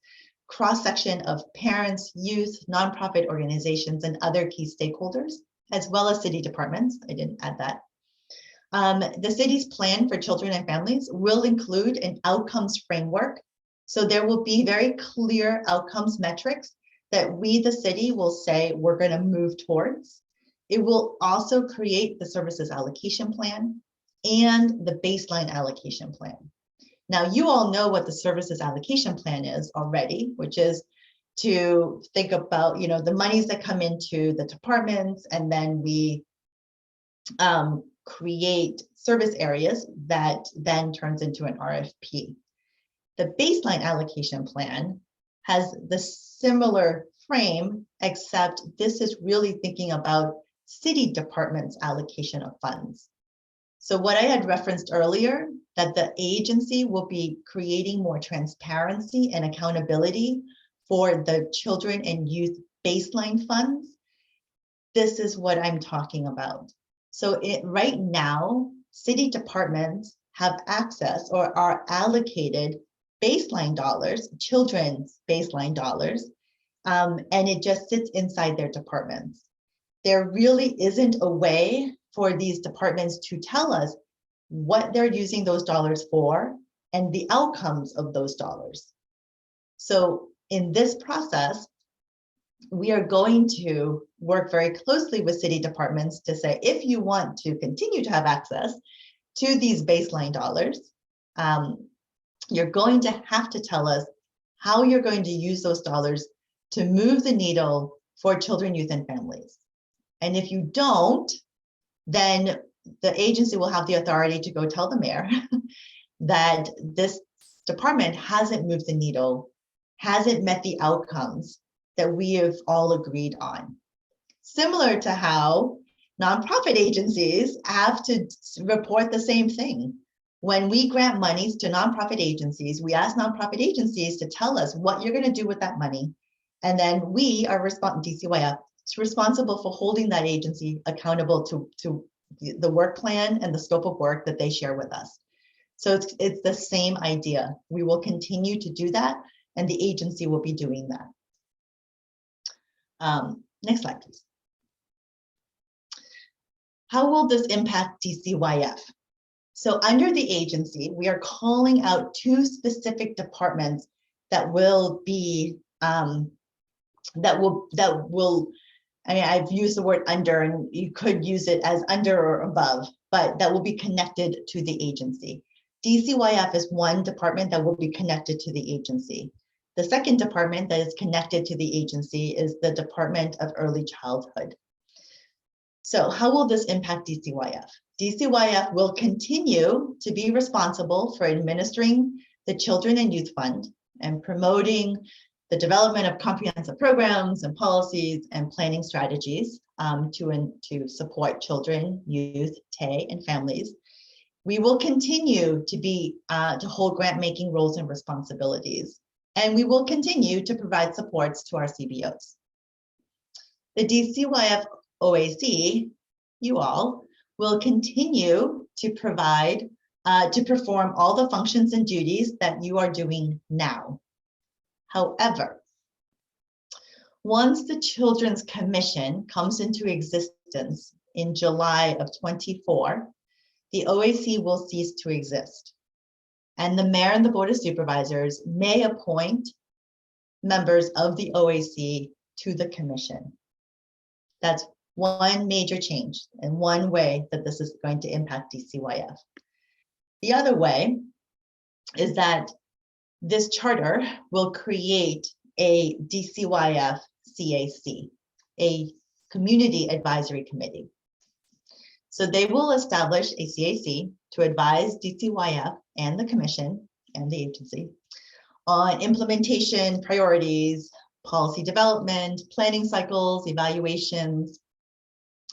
cross-section of parents, youth, nonprofit organizations, and other key stakeholders, as well as city departments. I didn't add that. The city's plan for children and families will include an outcomes framework. So there will be very clear outcomes metrics that we, the city, will say we're going to move towards. It will also create the services allocation plan and the baseline allocation plan. Now, you all know what the services allocation plan is already, which is to think about, the monies that come into the departments, and then we create service areas that then turns into an RFP. The baseline allocation plan has the similar frame, except this is really thinking about city departments' allocation of funds. So what I had referenced earlier, that the agency will be creating more transparency and accountability for the children and youth baseline funds. This is what I'm talking about. So right now, city departments have access or are allocated baseline dollars, children's baseline dollars, and it just sits inside their departments. There really isn't a way for these departments to tell us what they're using those dollars for and the outcomes of those dollars. So in this process, we are going to work very closely with city departments to say, if you want to continue to have access to these baseline dollars, you're going to have to tell us how you're going to use those dollars to move the needle for children, youth, and families. And if you don't, then the agency will have the authority to go tell the mayor that this department hasn't moved the needle, hasn't met the outcomes that we have all agreed on. Similar to how nonprofit agencies have to report the same thing. When we grant monies to nonprofit agencies, we ask nonprofit agencies to tell us what you're going to do with that money. And then we are DCYF is responsible for holding that agency accountable to the work plan and the scope of work that they share with us. So it's the same idea. We will continue to do that, and the agency will be doing that. Next slide, please. How will this impact DCYF? So under the agency, we are calling out 2 specific departments that will be, I mean, I've used the word under, and you could use it as under or above, but that will be connected to the agency. DCYF is one department that will be connected to the agency. The second department that is connected to the agency is the Department of Early Childhood. So how will this impact DCYF? DCYF will continue to be responsible for administering the Children and Youth Fund and promoting the development of comprehensive programs and policies and planning strategies to support children, youth, TAY, and families. We will continue to hold grant-making roles and responsibilities, and we will continue to provide supports to our CBOs. The DCYF OAC, you all, will continue to provide, to perform all the functions and duties that you are doing now. However, once the Children's Commission comes into existence in July of 24, the OAC will cease to exist. And the mayor and the Board of Supervisors may appoint members of the OAC to the commission. That's one major change and one way that this is going to impact DCYF. The other way is that this charter will create a DCYF CAC, a Community Advisory Committee. So they will establish a CAC to advise DCYF and the commission and the agency on implementation priorities, policy development, planning cycles, evaluation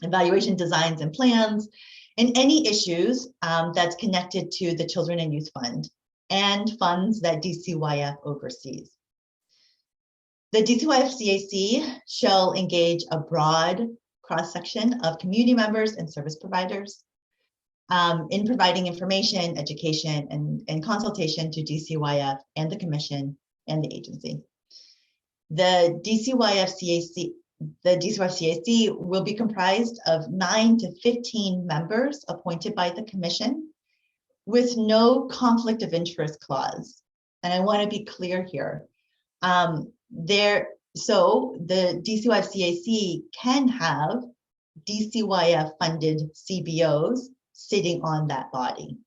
designs and plans, and any issues that's connected to the Children and Youth Fund and funds that DCYF oversees. The DCYF CAC shall engage a broad cross-section of community members and service providers in providing information, education, and consultation to DCYF and the commission and the agency. The DCYF CAC will be comprised of 9 to 15 members appointed by the commission with no conflict of interest clause. And I want to be clear here. So the DCYF CAC can have DCYF funded CBOs sitting on that body.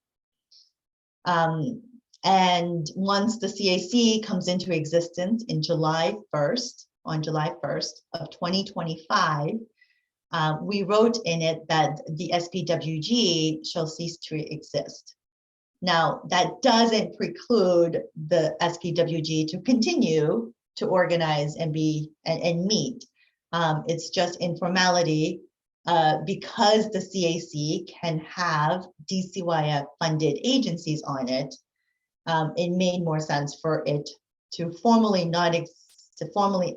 And once the CAC comes into existence in July 1st of 2025, we wrote in it that the SPWG shall cease to exist. Now, that doesn't preclude the SPWG to continue to organize and meet. It's just informality because the CAC can have DCYF funded agencies on it. It made more sense for it to formally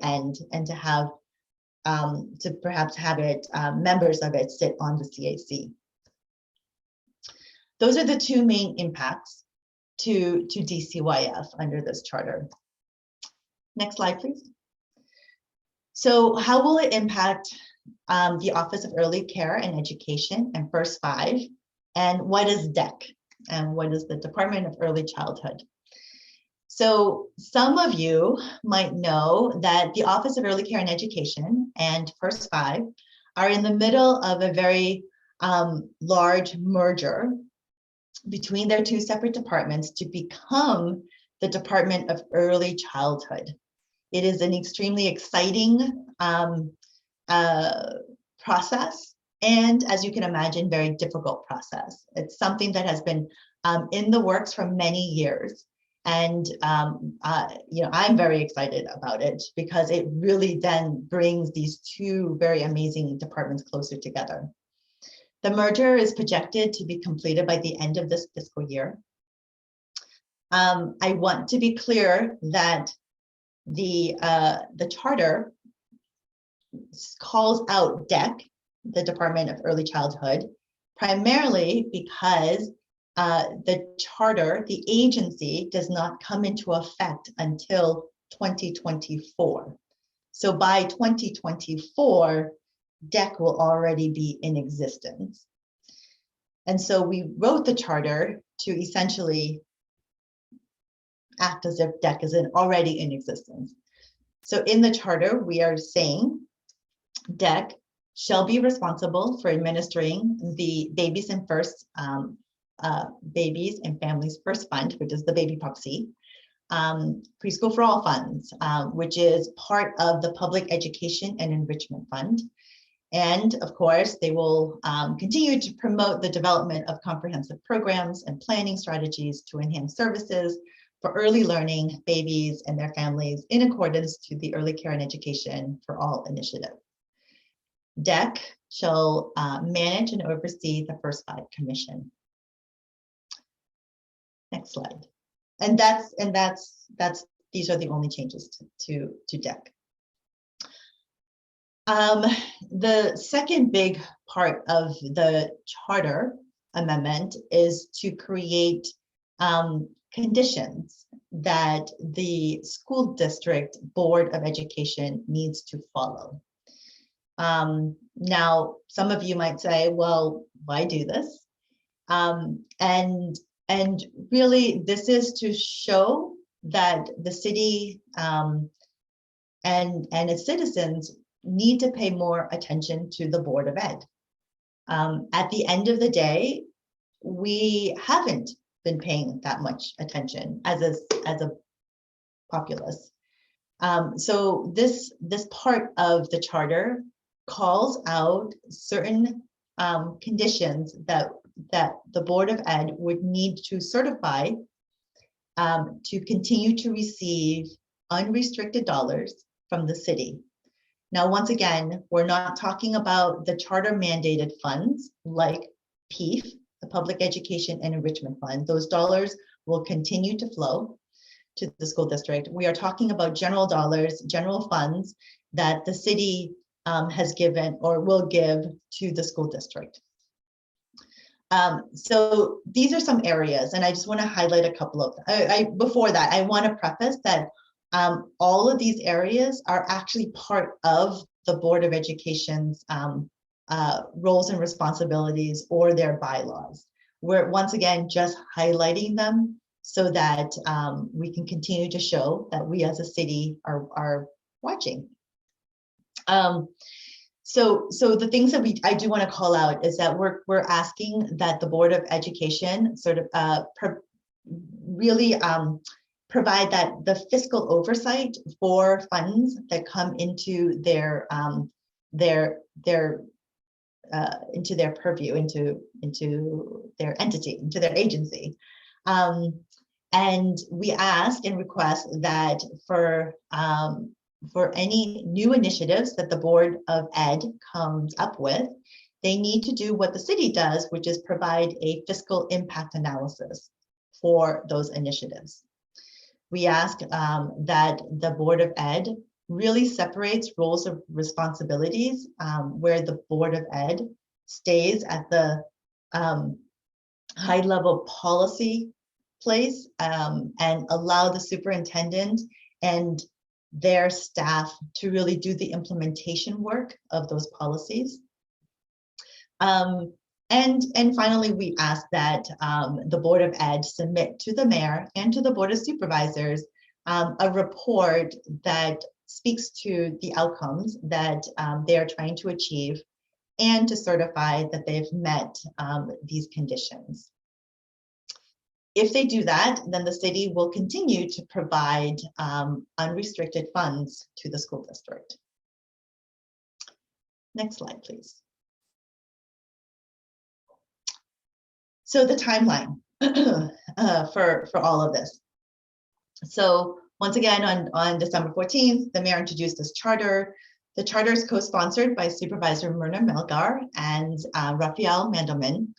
end and to have to perhaps have it members of it sit on the CAC. Those are the 2 main impacts to DCYF under this charter. Next slide, please. So how will it impact the Office of Early Care and Education and First 5? And what is DEC? And what is the Department of Early Childhood? So some of you might know that the Office of Early Care and Education and First 5 are in the middle of a very large merger between their 2 separate departments to become the Department of Early Childhood. It is an extremely exciting process, and as you can imagine, very difficult process. It's something that has been in the works for many years. And I'm very excited about it because it really then brings these 2 very amazing departments closer together. The merger is projected to be completed by the end of this fiscal year. I want to be clear that the charter calls out DEC, the Department of Early Childhood, primarily because the charter, the agency, does not come into effect until 2024. So by 2024, DEC will already be in existence. And so we wrote the charter to essentially act as if DEC is already in existence. So in the charter, we are saying DEC shall be responsible for administering the Babies and Families First Fund, which is the Baby Proxy, Preschool for All funds, which is part of the Public Education and Enrichment Fund. And of course, they will continue to promote the development of comprehensive programs and planning strategies to enhance services for early learning babies and their families in accordance to the Early Care and Education for All initiative. DEC shall manage and oversee the First Five Commission. Next slide. And these are the only changes to DEC. The second big part of the charter amendment is to create conditions that the school district board of education needs to follow. Now, some of you might say, well, why do this? And really, this is to show that the city and its citizens need to pay more attention to the Board of Ed. At the end of the day, we haven't been paying that much attention as a populace. So this part of the charter calls out certain conditions that the Board of Ed would need to certify to continue to receive unrestricted dollars from the city. Now, once again, we're not talking about the charter mandated funds like PEEF, the Public Education and Enrichment Fund. Those dollars will continue to flow to the school district. We are talking about general dollars, general funds that the city has given or will give to the school district. So these are some areas, and I just want to highlight a couple of them. Before that, I want to preface that all of these areas are actually part of the Board of Education's roles and responsibilities or their bylaws. We're once again just highlighting them so that we can continue to show that we as a city are watching. So the things that I do want to call out is that we're asking that the Board of Education sort of really provide that the fiscal oversight for funds that come into their purview, into their entity, into their agency. And we ask and request that for any new initiatives that the Board of Ed comes up with, they need to do what the city does, which is provide a fiscal impact analysis for those initiatives. We ask that the Board of Ed really separates roles of responsibilities, where the Board of Ed stays at the high-level policy place and allow the superintendent and their staff to really do the implementation work of those policies. And finally, we ask that the Board of Ed submit to the mayor and to the Board of Supervisors a report that speaks to the outcomes that they are trying to achieve and to certify that they've met these conditions. If they do that, then the city will continue to provide unrestricted funds to the school district. Next slide, please. So the timeline for all of this. So once again, on December 14th, the mayor introduced this charter. The charter is co-sponsored by Supervisor Myrna Melgar and Raphael Mandelman.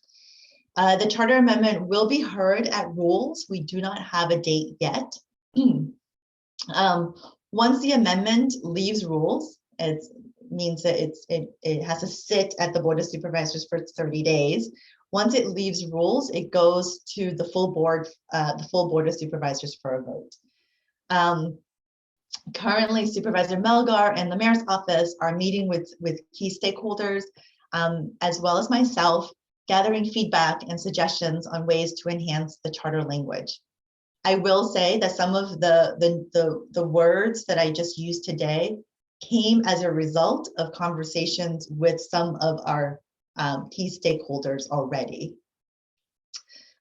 The charter amendment will be heard at rules. We do not have a date yet. Once the amendment leaves rules, it's means that it has to sit at the Board of Supervisors for 30 days. Once it leaves rules, it goes to the full board of Supervisors for a vote. Currently, Supervisor Melgar and the Mayor's office are meeting with key stakeholders, as well as myself, gathering feedback and suggestions on ways to enhance the charter language. I will say that some of the words that I just used today came as a result of conversations with some of our key stakeholders already.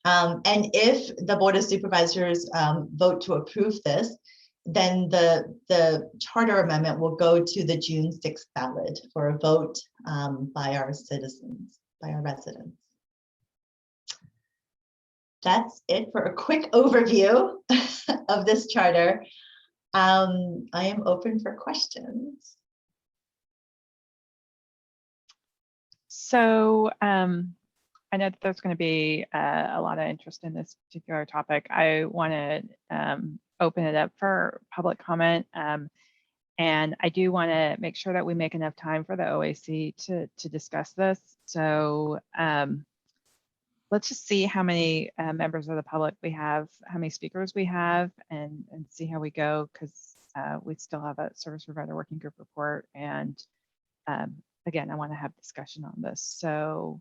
And if the Board of Supervisors vote to approve this, then the charter amendment will go to the June 6th ballot for a vote by our citizens, by our residents. That's it for a quick overview of this charter. I am open for questions. So I know that there's going to be a lot of interest in this particular topic. I want to open it up for public comment. And I do want to make sure that we make enough time for the OAC to discuss this. So let's just see how many members of the public we have, how many speakers we have, and see how we go, because we still have a service provider working group report. And again, I want to have discussion on this. So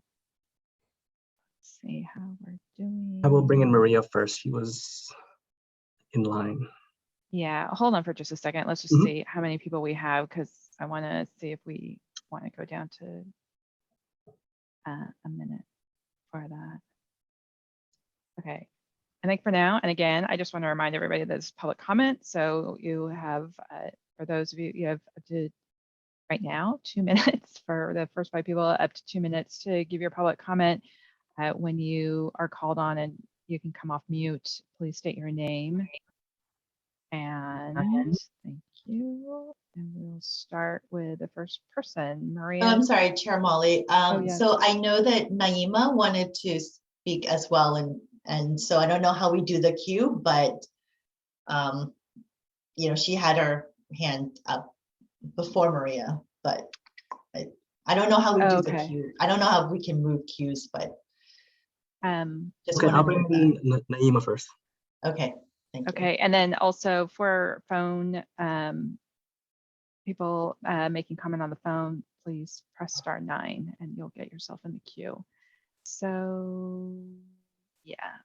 let's see how we're doing. I will bring in Maria first. She was in line. Yeah, hold on for just a second. Let's just see how many people we have, because I want to see if we want to go down to a minute for that. Okay, I think for now, and again, I just want to remind everybody that it's public comment. So you have, for those of you, you have up to right now 2 minutes for the first 5 people, up to 2 minutes to give your public comment. When you are called on and you can come off mute, please state your name. And thank you. And we'll start with the first person, Maria. Oh, I'm sorry, Chair Molly. Yeah. So I know that Naima wanted to speak as well, and so I don't know how we do the queue, but you know, she had her hand up before Maria, but I don't know how we do the queue. I don't know how we can move queues, but just okay, I'll bring in Naima first. Okay. Okay, and then also for phone people making comment on the phone, please press *9 and you'll get yourself in the queue. So yeah.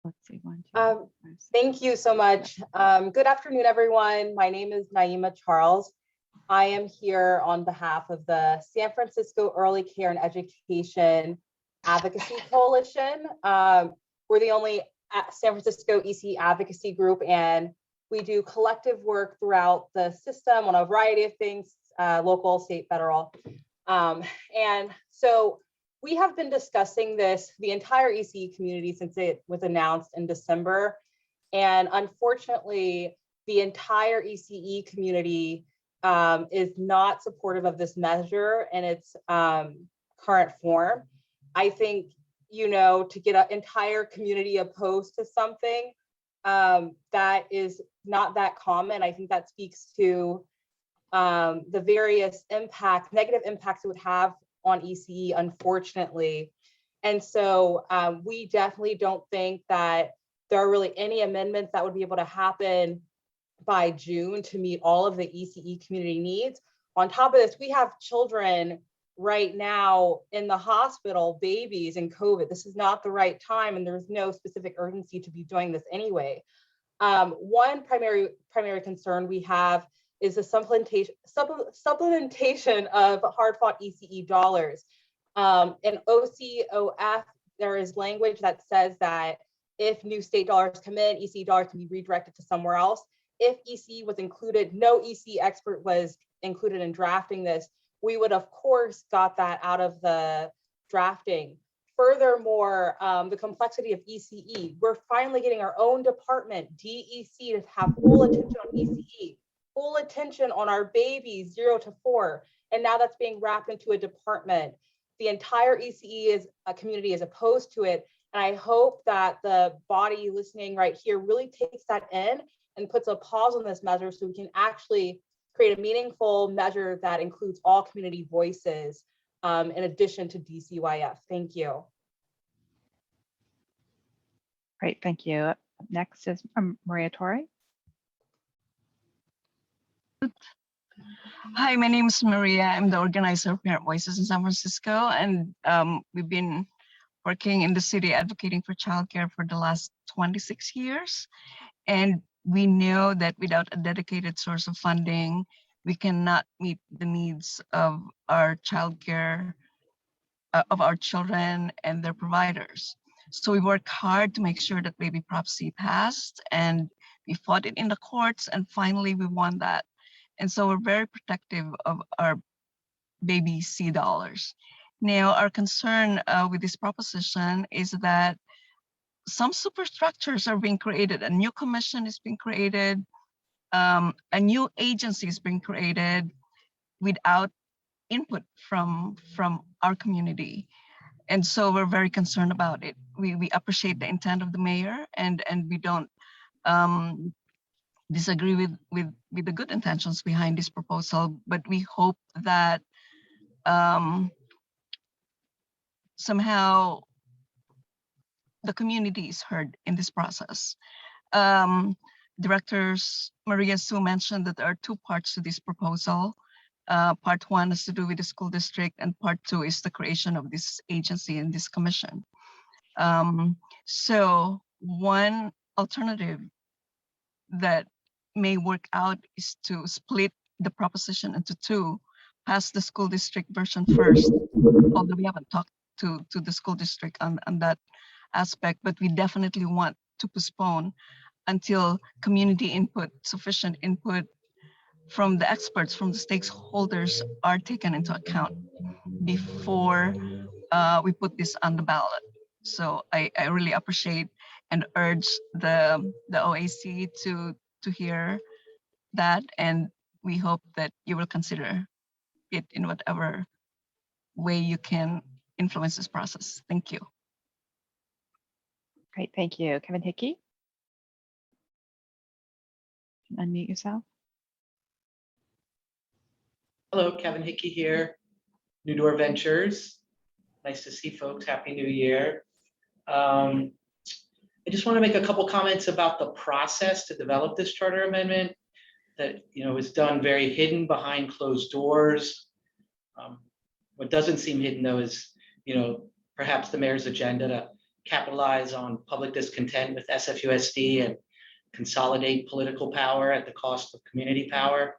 Let's see, 1, 2, 5, 6. Thank you so much. Good afternoon, everyone. My name is Naima Charles. I am here on behalf of the San Francisco Early Care and Education Advocacy Coalition. We're the only San Francisco EC advocacy group, and we do collective work throughout the system on a variety of things, local, state, federal. And so we have been discussing this, the entire ECE community, since it was announced in December. And unfortunately, the entire ECE community is not supportive of this measure in its current form. I think, you know, to get an entire community opposed to something that is not that common, I think that speaks to the various negative impacts it would have on ECE, unfortunately. And so we definitely don't think that there are really any amendments that would be able to happen by June to meet all of the ECE community needs. On top of this, we have children right now in the hospital, babies in COVID. This is not the right time, and there's no specific urgency to be doing this anyway. One primary concern we have is the supplementation of hard-fought ECE dollars. In OCOF, there is language that says that if new state dollars come in, ECE dollars can be redirected to somewhere else. If ECE was included, no ECE expert was included in drafting this, we would of course got that out of the drafting. Furthermore, the complexity of ECE, we're finally getting our own department, DEC, to have full attention on ECE, full attention on our babies 0 to 4. And now that's being wrapped into a department. The entire ECE community is opposed to it. And I hope that the body listening right here really takes that in and puts a pause on this measure so we can actually create a meaningful measure that includes all community voices in addition to DCYF. Thank you. Great, thank you. Next is Maria Torre. Hi, my name is Maria. I'm the organizer of Parent Voices in San Francisco, and we've been working in the city advocating for childcare for the last 26 years. And we know that without a dedicated source of funding, we cannot meet the needs of our childcare, of our children and their providers. So we work hard to make sure that Baby Prop C passed, and we fought it in the courts, and finally we won that. And so we're very protective of our Baby C dollars. Now, our concern with this proposition is that some superstructures are being created. A new commission is being created. A new agency is being created without input from our community. And so we're very concerned about it. We appreciate the intent of the mayor, and we don't disagree with the good intentions behind this proposal, but we hope that somehow the community is heard in this process. Directors Maria Sue mentioned that there are two parts to this proposal. Part one has to do with the school district, and part two is the creation of this agency and this commission. So one alternative that may work out is to split the proposition into two, pass the school district version first, although we haven't talked to the school district on that aspect, but we definitely want to postpone until community input, sufficient input from the experts, from the stakeholders are taken into account before we put this on the ballot. So I really appreciate and urge the OAC to hear that, and we hope that you will consider it in whatever way you can influence this process. Thank you. Great, thank you. Kevin Hickey. Unmute yourself. Hello, Kevin Hickey here, New Door Ventures. Nice to see folks. Happy New Year. I just want to make a couple comments about the process to develop this charter amendment that was done very hidden behind closed doors. What doesn't seem hidden though is perhaps the mayor's agenda to capitalize on public discontent with SFUSD and consolidate political power at the cost of community power.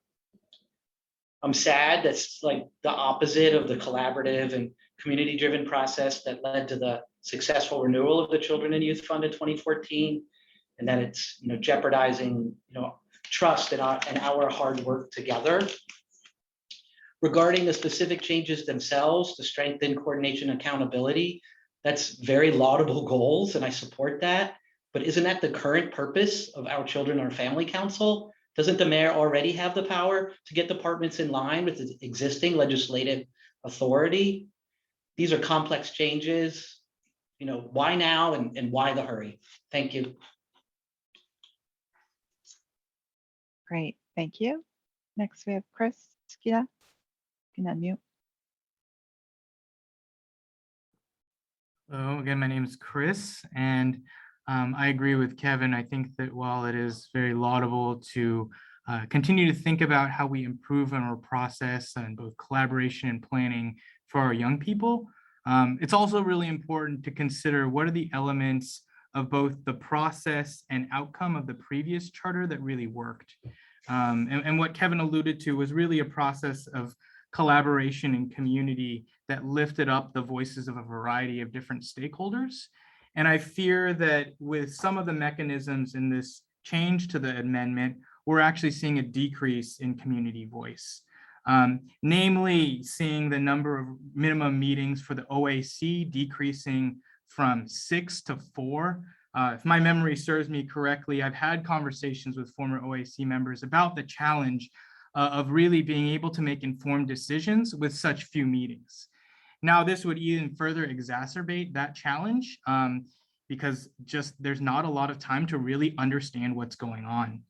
I'm sad that's like the opposite of the collaborative and community-driven process that led to the successful renewal of the Children and Youth Fund in 2014, and that it's jeopardizing trust in our hard work together. Regarding the specific changes themselves to strengthen coordination and accountability, that's very laudable goals, and I support that. But isn't that the current purpose of our Children or Family Council? Doesn't the mayor already have the power to get departments in line with the existing legislative authority? These are complex changes. Why now and why the hurry? Thank you. Great, thank you. Next we have Chris Skida. You can unmute. Hello, again, my name is Chris, and I agree with Kevin. I think that while it is very laudable to continue to think about how we improve on our process and both collaboration and planning for our young people, it's also really important to consider what are the elements of both the process and outcome of the previous charter that really worked. And what Kevin alluded to was really a process of collaboration and community that lifted up the voices of a variety of different stakeholders. And I fear that with some of the mechanisms in this change to the amendment, we're actually seeing a decrease in community voice. Namely, seeing the number of minimum meetings for the OAC decreasing from 6 to 4. If my memory serves me correctly, I've had conversations with former OAC members about the challenge of really being able to make informed decisions with such few meetings. Now, this would even further exacerbate that challenge because just there's not a lot of time to really understand what's going on.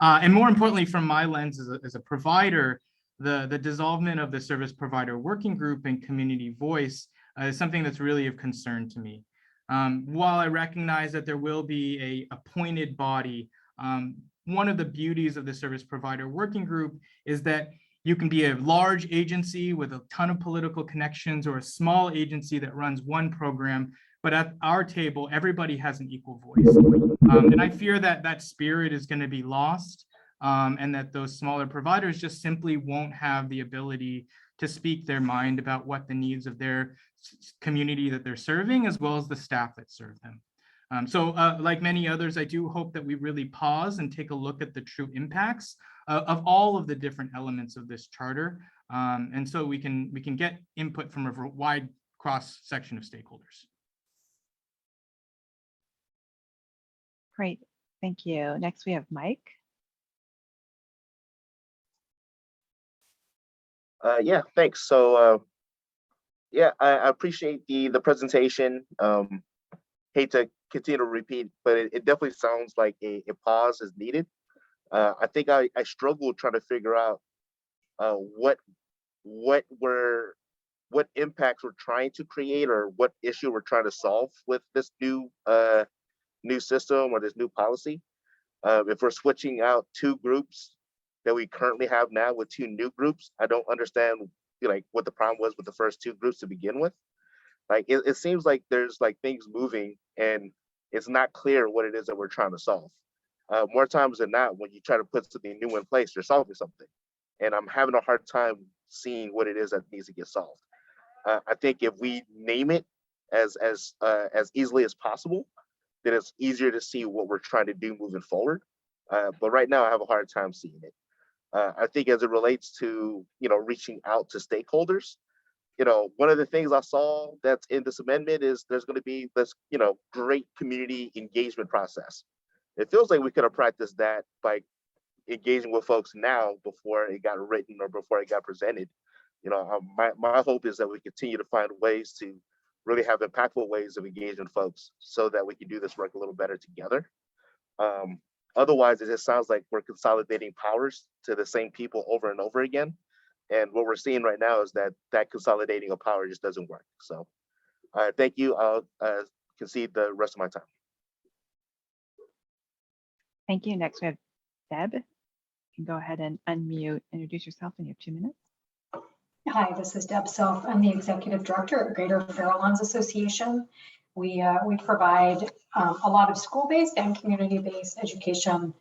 And more importantly, from my lens as a provider, the dissolvement of the service provider working group and community voice is something that's really of concern to me. While I recognize that there will be a appointed body, one of the beauties of the service provider working group is that you can be a large agency with a ton of political connections or a small agency that runs one program, but at our table, everybody has an equal voice. And I fear that that spirit is going to be lost, and that those smaller providers just simply won't have the ability to speak their mind about what the needs of their community that they're serving, as well as the staff that serve them. So like many others, I do hope that we really pause and take a look at the true impacts of all of the different elements of this charter. And so we can get input from a wide cross section of stakeholders. Great, thank you. Next we have Mike. Yeah, thanks. So yeah, I appreciate the presentation. Hate to continue to repeat, but it definitely sounds like a pause is needed. I think I struggled trying to figure out what impacts we're trying to create or what issue we're trying to solve with this new system or this new policy. If we're switching out two groups that we currently have now with two new groups, I don't understand like what the problem was with the first two groups to begin with. Like it seems like there's like things moving and it's not clear what it is that we're trying to solve. More times than not, when you try to put something new in place, you're solving something. And I'm having a hard time seeing what it is that needs to get solved. I think if we name it as easily as possible, then it's easier to see what we're trying to do moving forward. But right now I have a hard time seeing it. I think as it relates to, reaching out to stakeholders, one of the things I saw that's in this amendment is there's going to be this, great community engagement process. It feels like we could have practiced that by engaging with folks now before it got written or before it got presented. My hope is that we continue to find ways to really have impactful ways of engaging folks so that we can do this work a little better together. Otherwise, it just sounds like we're consolidating powers to the same people over and over again. And what we're seeing right now is that consolidating of power just doesn't work. So thank you. I'll concede the rest of my time. Thank you. Next we have Deb. You can go ahead and unmute, introduce yourself, and you have 2 minutes. Hi, this is Deb Self. I'm the Executive Director at Greater Farallones Association. We provide a lot of school-based and community-based education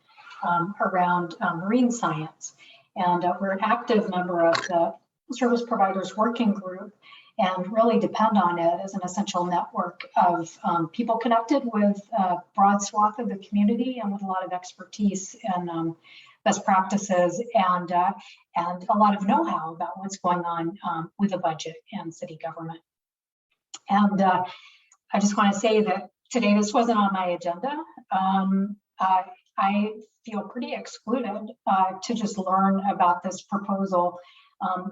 around marine science. And we're an active member of the Service Providers Working Group and really depend on it as an essential network of people connected with a broad swath of the community and with a lot of expertise and best practices and a lot of know-how about what's going on with the budget and city government. And I just want to say that today this wasn't on my agenda. I feel pretty excluded to just learn about this proposal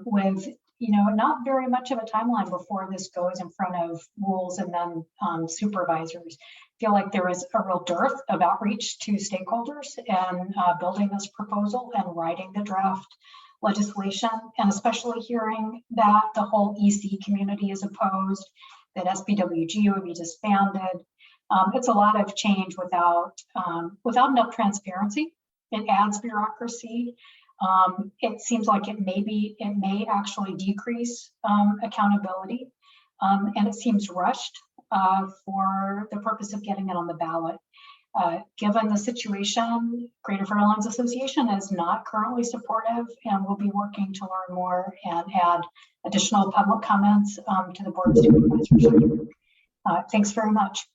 with not very much of a timeline before this goes in front of rules and then supervisors. I feel like there is a real dearth of outreach to stakeholders and building this proposal and writing the draft legislation, and especially hearing that the whole EC community is opposed, that SBWG would be disbanded. It's a lot of change without enough transparency. It adds bureaucracy. It seems like it may actually decrease accountability, and it seems rushed for the purpose of getting it on the ballot. Given the situation, Greater Farallones Association is not currently supportive, and we'll be working to learn more and add additional public comments to the Board of Supervisors. Thanks very much.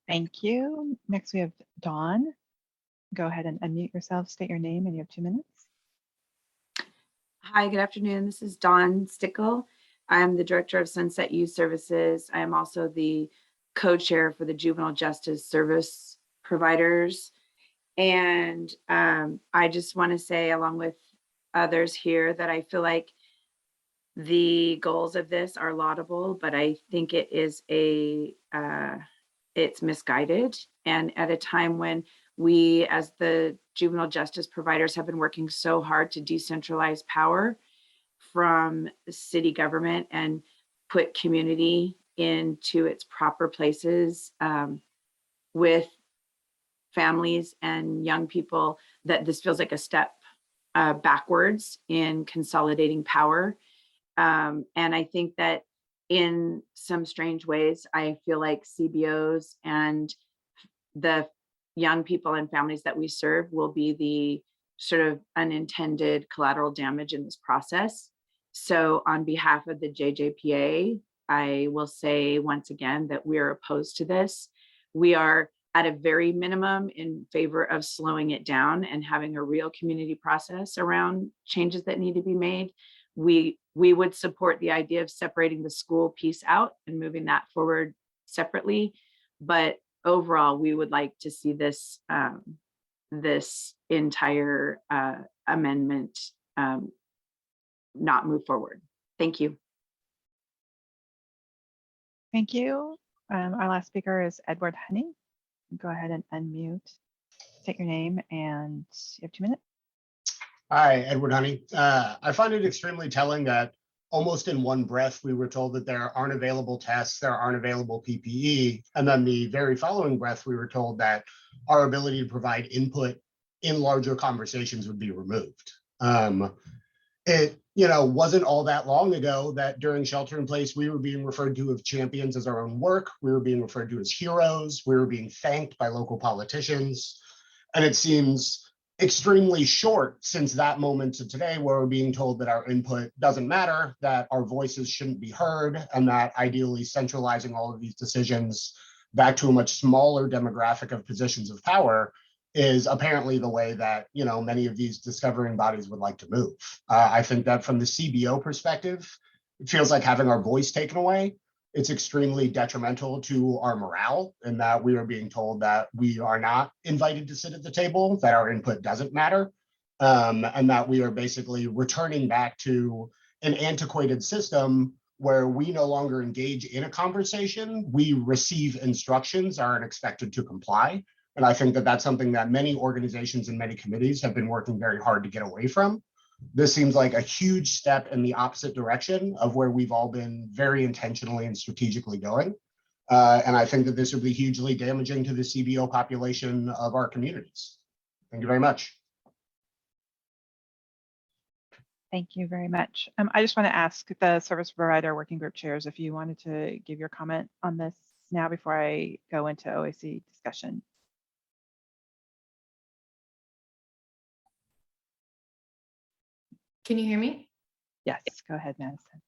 Thank you. Next we have Dawn. Go ahead and unmute yourself, state your name, and you have 2 minutes. Hi, good afternoon. This is Dawn Stickle. I'm the Director of Sunset Youth Services. I am also the co-chair for the Juvenile Justice Service Providers. And I just want to say, along with others here, that I feel like the goals of this are laudable, but I think it is a it's misguided. And at a time when we, as the juvenile justice providers, have been working so hard to decentralize power from city government and put community into its proper places, with families and young people, that this feels like a step backwards in consolidating power. And I think that in some strange ways, I feel like CBOs and the young people and families that we serve will be the sort of unintended collateral damage in this process. So on behalf of the JJPA, I will say once again that we are opposed to this. We are at a very minimum in favor of slowing it down and having a real community process around changes that need to be made. We would support the idea of separating the school piece out and moving that forward separately. But overall, we would like to see this this entire amendment not move forward. Thank you. Thank you. Our last speaker is Edward Honey. Go ahead and unmute, state your name, and you have 2 minutes. Hi, Edward Honey. I find it extremely telling that almost in one breath, we were told that there aren't available tests, there aren't available PPE. And then the very following breath, we were told that our ability to provide input in larger conversations would be removed. It wasn't all that long ago that during shelter in place, we were being referred to as champions as our own work. We were being referred to as heroes. We were being thanked by local politicians. And it seems extremely short since that moment to today, where we're being told that our input doesn't matter, that our voices shouldn't be heard, and that ideally centralizing all of these decisions back to a much smaller demographic of positions of power is apparently the way that many of these discovering bodies would like to move. I think that from the CBO perspective, it feels like having our voice taken away. It's extremely detrimental to our morale, in that we are being told that we are not invited to sit at the table, that our input doesn't matter, and that we are basically returning back to an antiquated system where we no longer engage in a conversation. We receive instructions, aren't expected to comply. And I think that that's something that many organizations and many committees have been working very hard to get away from. This seems like a huge step in the opposite direction of where we've all been very intentionally and strategically going. And I think that this would be hugely damaging to the CBO population of our communities. Thank you very much. Thank you very much. I just want to ask the service provider working group chairs if you wanted to give your comment on this now before I go into OAC discussion. Can you hear me? Yes, go ahead, Madison.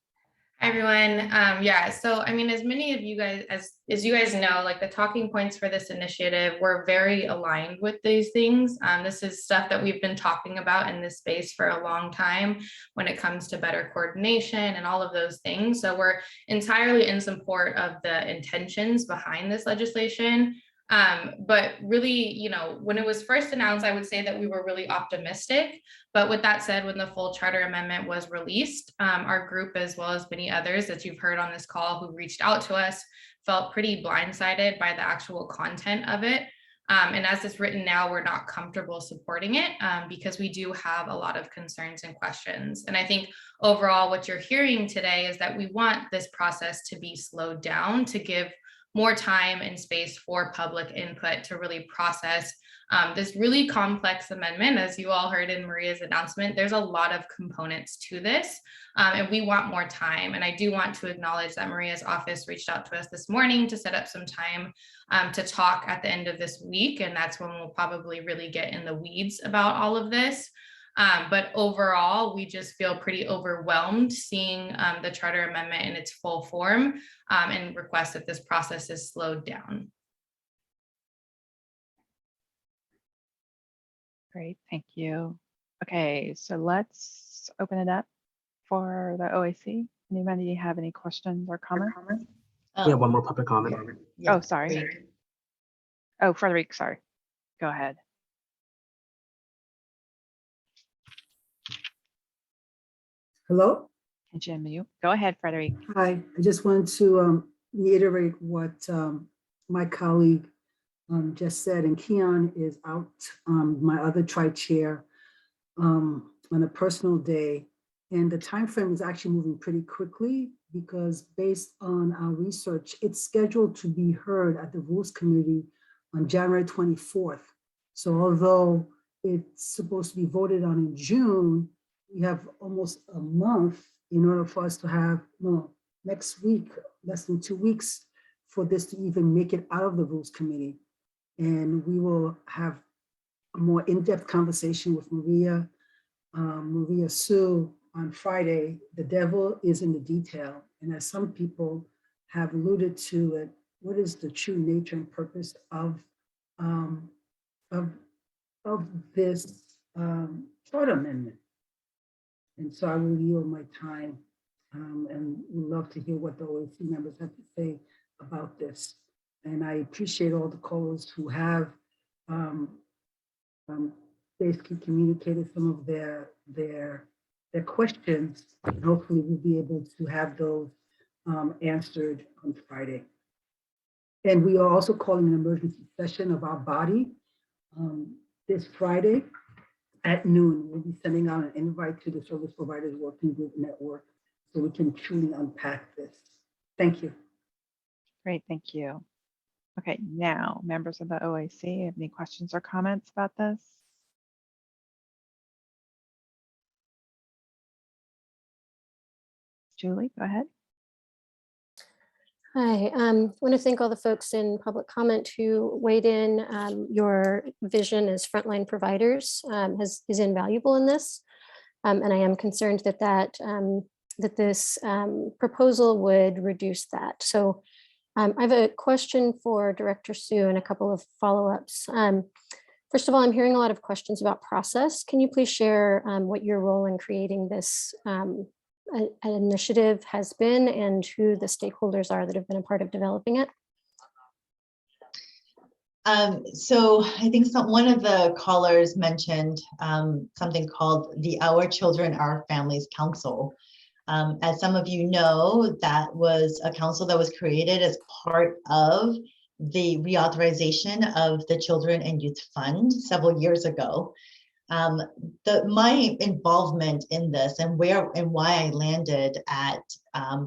Hi, everyone. Yeah, so I mean, as many of you guys, as you guys know, like the talking points for this initiative, we're very aligned with these things. This is stuff that we've been talking about in this space for a long time when it comes to better coordination and all of those things. So we're entirely in support of the intentions behind this legislation. But really, when it was first announced, I would say that we were really optimistic. But with that said, when the full charter amendment was released, our group, as well as many others that you've heard on this call who reached out to us, felt pretty blindsided by the actual content of it. And as it's written now, we're not comfortable supporting it because we do have a lot of concerns and questions. And I think overall, what you're hearing today is that we want this process to be slowed down, to give more time and space for public input to really process this really complex amendment. As you all heard in Maria's announcement, there's a lot of components to this, and we want more time. And I do want to acknowledge that Maria's office reached out to us this morning to set up some time to talk at the end of this week, and that's when we'll probably really get in the weeds about all of this. But overall, we just feel pretty overwhelmed seeing the charter amendment in its full form and request that this process is slowed down. Great, thank you. Okay, so let's open it up for the OAC. Anybody have any questions or comments? We have one more public comment. Oh, sorry. Oh, Frederick, sorry. Go ahead. Hello? Jim, you go ahead, Frederick. Hi, I just wanted to reiterate what my colleague just said, and Keon is out, my other tri-chair, on a personal day. And the time frame is actually moving pretty quickly because based on our research, it's scheduled to be heard at the Rules Committee on January 24th. So although it's supposed to be voted on in June, we have almost a month in order for us to have, next week, less than 2 weeks for this to even make it out of the Rules Committee. And we will have a more in-depth conversation with Maria Sue on Friday. The devil is in the detail. And as some people have alluded to it, what is the true nature and purpose of this charter amendment? And so I will yield my time and would love to hear what the OAC members have to say about this. And I appreciate all the callers who have basically communicated some of their questions. And hopefully we'll be able to have those answered on Friday. And we are also calling an emergency session of our body this Friday at noon. We'll be sending out an invite to the Service Providers Working Group Network so we can truly unpack this. Thank you. Great, thank you. Okay, now members of the OAC, have any questions or comments about this? Julie, go ahead. Hi, I want to thank all the folks in public comment who weighed in. Your vision as frontline providers is invaluable in this. And I am concerned that this proposal would reduce that. So I have a question for Director Sue and a couple of follow-ups. First of all, I'm hearing a lot of questions about process. Can you please share what your role in creating this initiative has been and who the stakeholders are that have been a part of developing it? So I think one of the callers mentioned something called the Our Children, Our Families Council. As some of you know, that was a council that was created as part of the reauthorization of the Children and Youth Fund several years ago. My involvement in this and why I landed at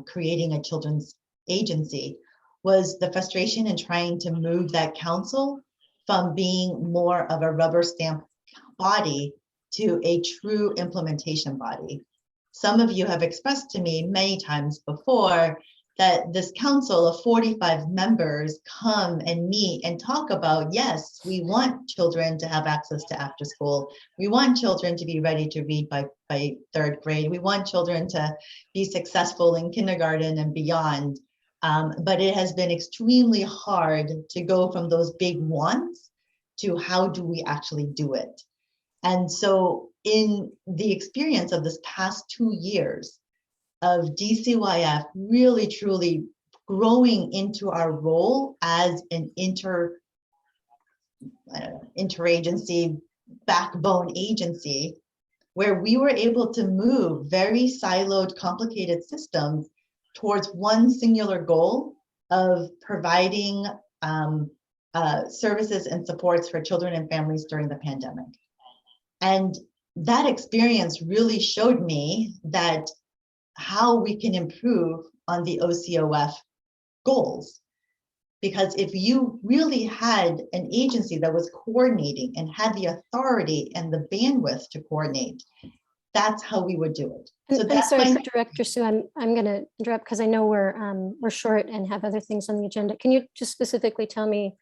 creating a children's agency was the frustration in trying to move that council from being more of a rubber stamp body to a true implementation body. Some of you have expressed to me many times before that this council of 45 members come and meet and talk about, yes, we want children to have access to after school. We want children to be ready to read by 3rd grade. We want children to be successful in kindergarten and beyond. But it has been extremely hard to go from those big wants to how do we actually do it. And so in the experience of this past 2 years of DCYF really truly growing into our role as an interagency backbone agency, where we were able to move very siloed, complicated systems towards one singular goal of providing services and supports for children and families during the pandemic. And that experience really showed me that how we can improve on the OCOF goals. Because if you really had an agency that was coordinating and had the authority and the bandwidth to coordinate, that's how we would do it. So I'm that's sorry, Director Sue, I'm going to interrupt because I know we're short and have other things on the agenda. Can you just specifically tell me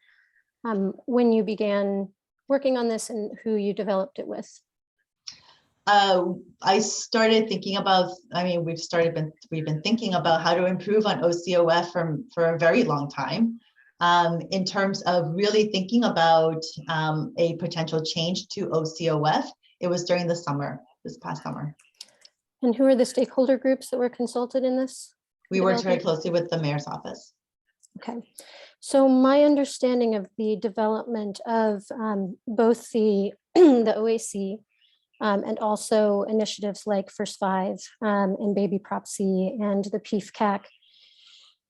when you began working on this and who you developed it with? I started thinking about, we've been thinking about how to improve on OCOF for a very long time, in terms of really thinking about a potential change to OCOF. It was during the summer, this past summer. And who are the stakeholder groups that were consulted in this? We worked very closely with the mayor's office. Okay. So my understanding of the development of both the OAC and also initiatives like First Five and Baby Prop C and the PFCAC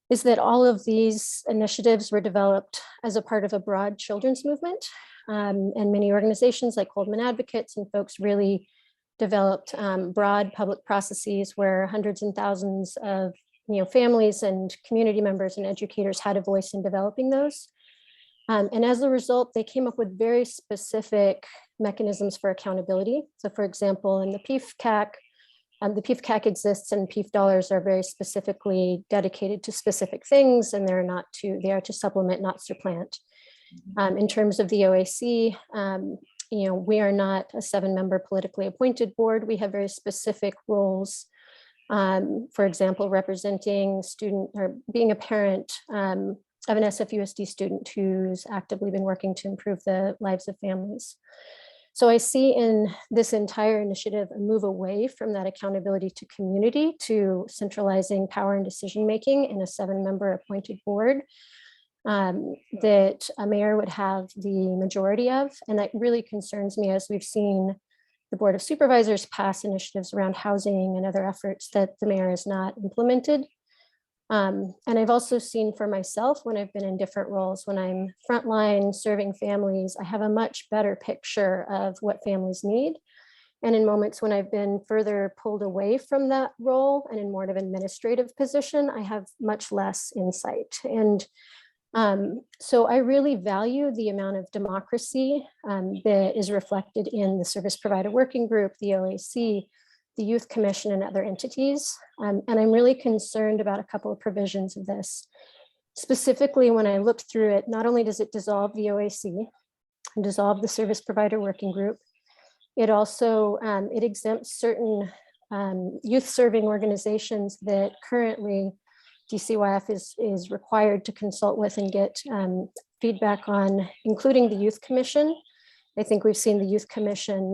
is that all of these initiatives were developed as a part of a broad children's movement. And many organizations like Coleman Advocates and folks really developed broad public processes where hundreds and thousands of families and community members and educators had a voice in developing those. And as a result, they came up with very specific mechanisms for accountability. So for example, in the PIF-CAC, the PIF-CAC exists and PIF dollars are very specifically dedicated to specific things, and they are to supplement, not supplant. In terms of the OAC, we are not a 7-member politically appointed board. We have very specific roles. For example, representing student or being a parent of an SFUSD student who's actively been working to improve the lives of families. So I see in this entire initiative a move away from that accountability to community to centralizing power and decision-making in a 7-member appointed board that a mayor would have the majority of. And that really concerns me, as we've seen the Board of Supervisors pass initiatives around housing and other efforts that the mayor has not implemented. And I've also seen for myself when I've been in different roles, when I'm frontline serving families, I have a much better picture of what families need. And in moments when I've been further pulled away from that role and in more of an administrative position, I have much less insight. And so I really value the amount of democracy that is reflected in the Service Provider Working Group, the OAC, the Youth Commission, and other entities. And I'm really concerned about a couple of provisions of this. Specifically, when I looked through it, not only does it dissolve the OAC and dissolve the Service Provider Working Group, it also, it exempts certain youth serving organizations that currently DCYF is required to consult with and get feedback on, including the Youth Commission. I think we've seen the Youth Commission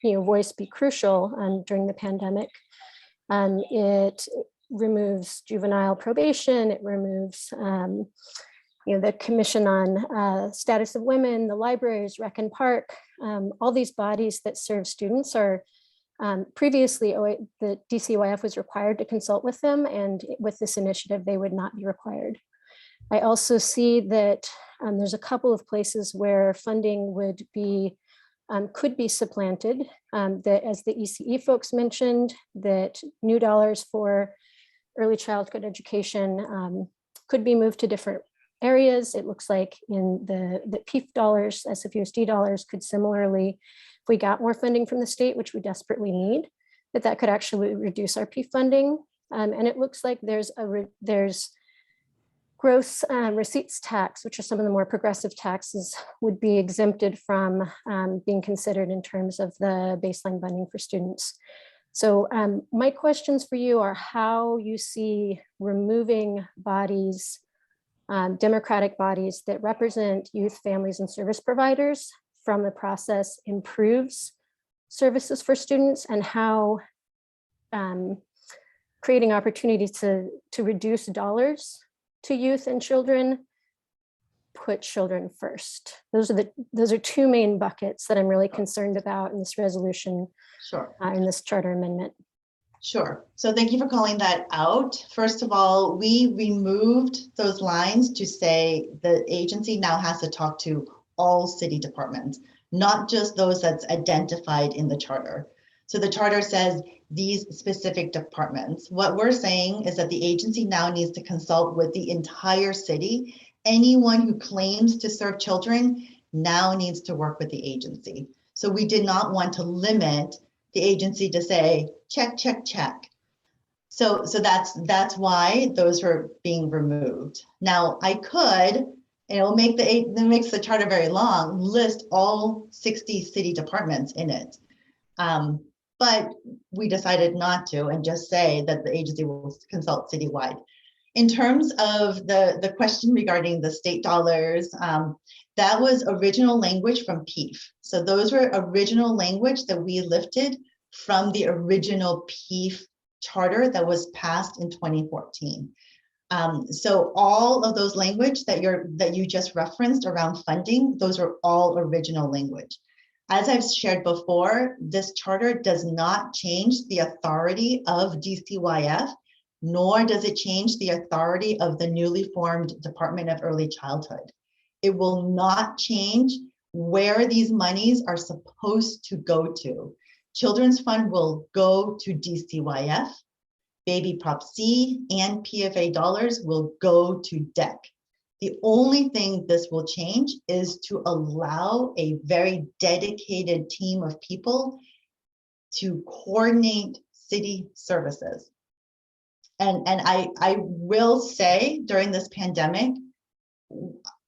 voice be crucial during the pandemic. It removes juvenile probation, it removes the Commission on Status of Women, the libraries, Rec and Park, all these bodies that serve students are previously the DCYF was required to consult with them, and with this initiative, they would not be required. I also see that there's a couple of places where funding would be could be supplanted, that as the ECE folks mentioned, that new dollars for early childhood education could be moved to different areas. It looks like in the PIF dollars, SFUSD dollars could similarly, if we got more funding from the state, which we desperately need, that could actually reduce our PIF funding. And it looks like there's gross receipts tax, which are some of the more progressive taxes, would be exempted from being considered in terms of the baseline funding for students. So my questions for you are how you see removing bodies, democratic bodies that represent youth, families, and service providers from the process improves services for students, and how creating opportunities to reduce dollars to youth and children put children first. Those are two main buckets that I'm really concerned about in this resolution, Sure. In this charter amendment. Sure. So thank you for calling that out. First of all, we removed those lines to say the agency now has to talk to all city departments, not just those that's identified in the charter. So the charter says these specific departments. What we're saying is that the agency now needs to consult with the entire city. Anyone who claims to serve children now needs to work with the agency. So we did not want to limit the agency to say, check, check, check. So that's why those are being removed. Now I could, and it makes the charter very long, list all 60 city departments in it. But we decided not to, and just say that the agency will consult citywide. In terms of the question regarding the state dollars, that was original language from PIF. So those were original language that we lifted from the original PIF charter that was passed in 2014. So all of those language that you just referenced around funding, those are all original language. As I've shared before, this charter does not change the authority of DCYF nor does it change the authority of the newly formed Department of Early Childhood. It will not change where these monies are supposed to go to. Children's Fund will go to DCYF, Baby Prop C and PFA dollars will go to DEC. The only thing this will change is to allow a very dedicated team of people to coordinate city services. And I will say during this pandemic,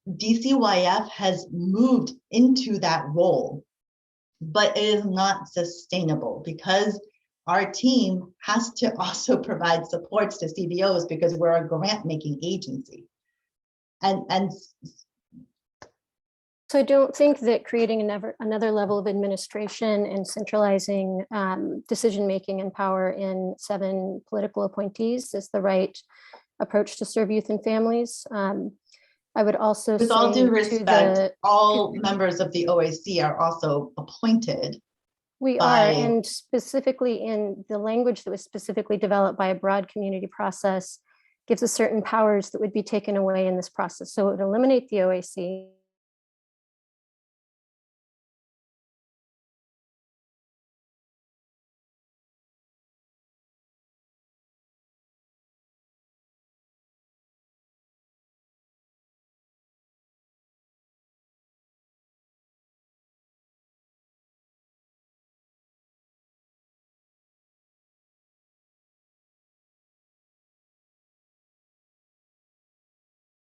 DCYF has moved into that role, but it is not sustainable because our team has to also provide supports to CBOs because we're a grant making agency. And so I don't think that creating another level of administration and centralizing decision-making and power in 7 political appointees is the right approach to serve youth and families. I would also with say all due to respect, all members of the OAC are also appointed. We are, and specifically in the language that was specifically developed by a broad community process gives us certain powers that would be taken away in this process. So it would eliminate the OAC.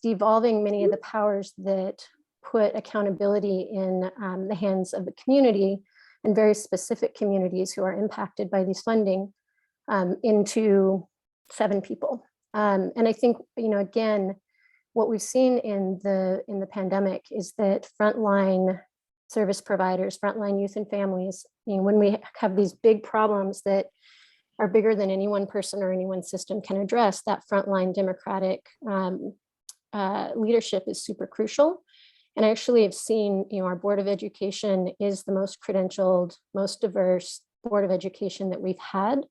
Devolving many of the powers that put accountability in the hands of the community and very specific communities who are impacted by these funding into 7 people. And I think, again, what we've seen in the pandemic is that frontline service providers, frontline youth and families, when we have these big problems that are bigger than any one person or any one system can address, that frontline democratic leadership is super crucial. And I actually have seen, our Board of Education is the most credentialed, most diverse Board of Education that we've had.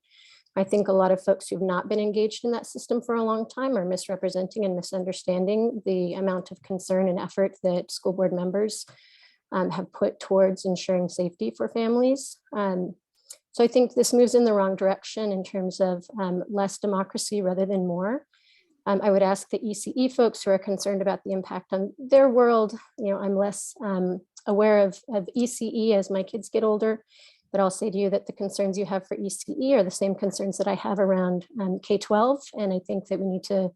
I think a lot of folks who've not been engaged in that system for a long time are misrepresenting and misunderstanding the amount of concern and effort that school board members have put towards ensuring safety for families. So I think this moves in the wrong direction in terms of less democracy rather than more. I would ask the ECE folks who are concerned about the impact on their world. I'm less aware of ECE as my kids get older, but I'll say to you that the concerns you have for ECE are the same concerns that I have around K-12. And I think that we need to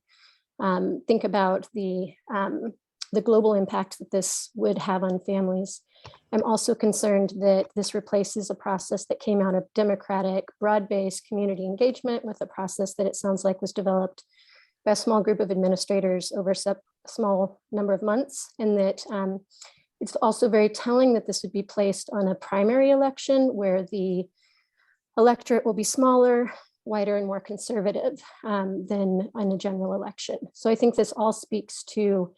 think about the global impact that this would have on families. I'm also concerned that this replaces a process that came out of democratic, broad-based community engagement with a process that it sounds like was developed by a small group of administrators over a small number of months, and that it's also very telling that this would be placed on a primary election where the electorate will be smaller, whiter, and more conservative than on a general election. So I think this all speaks to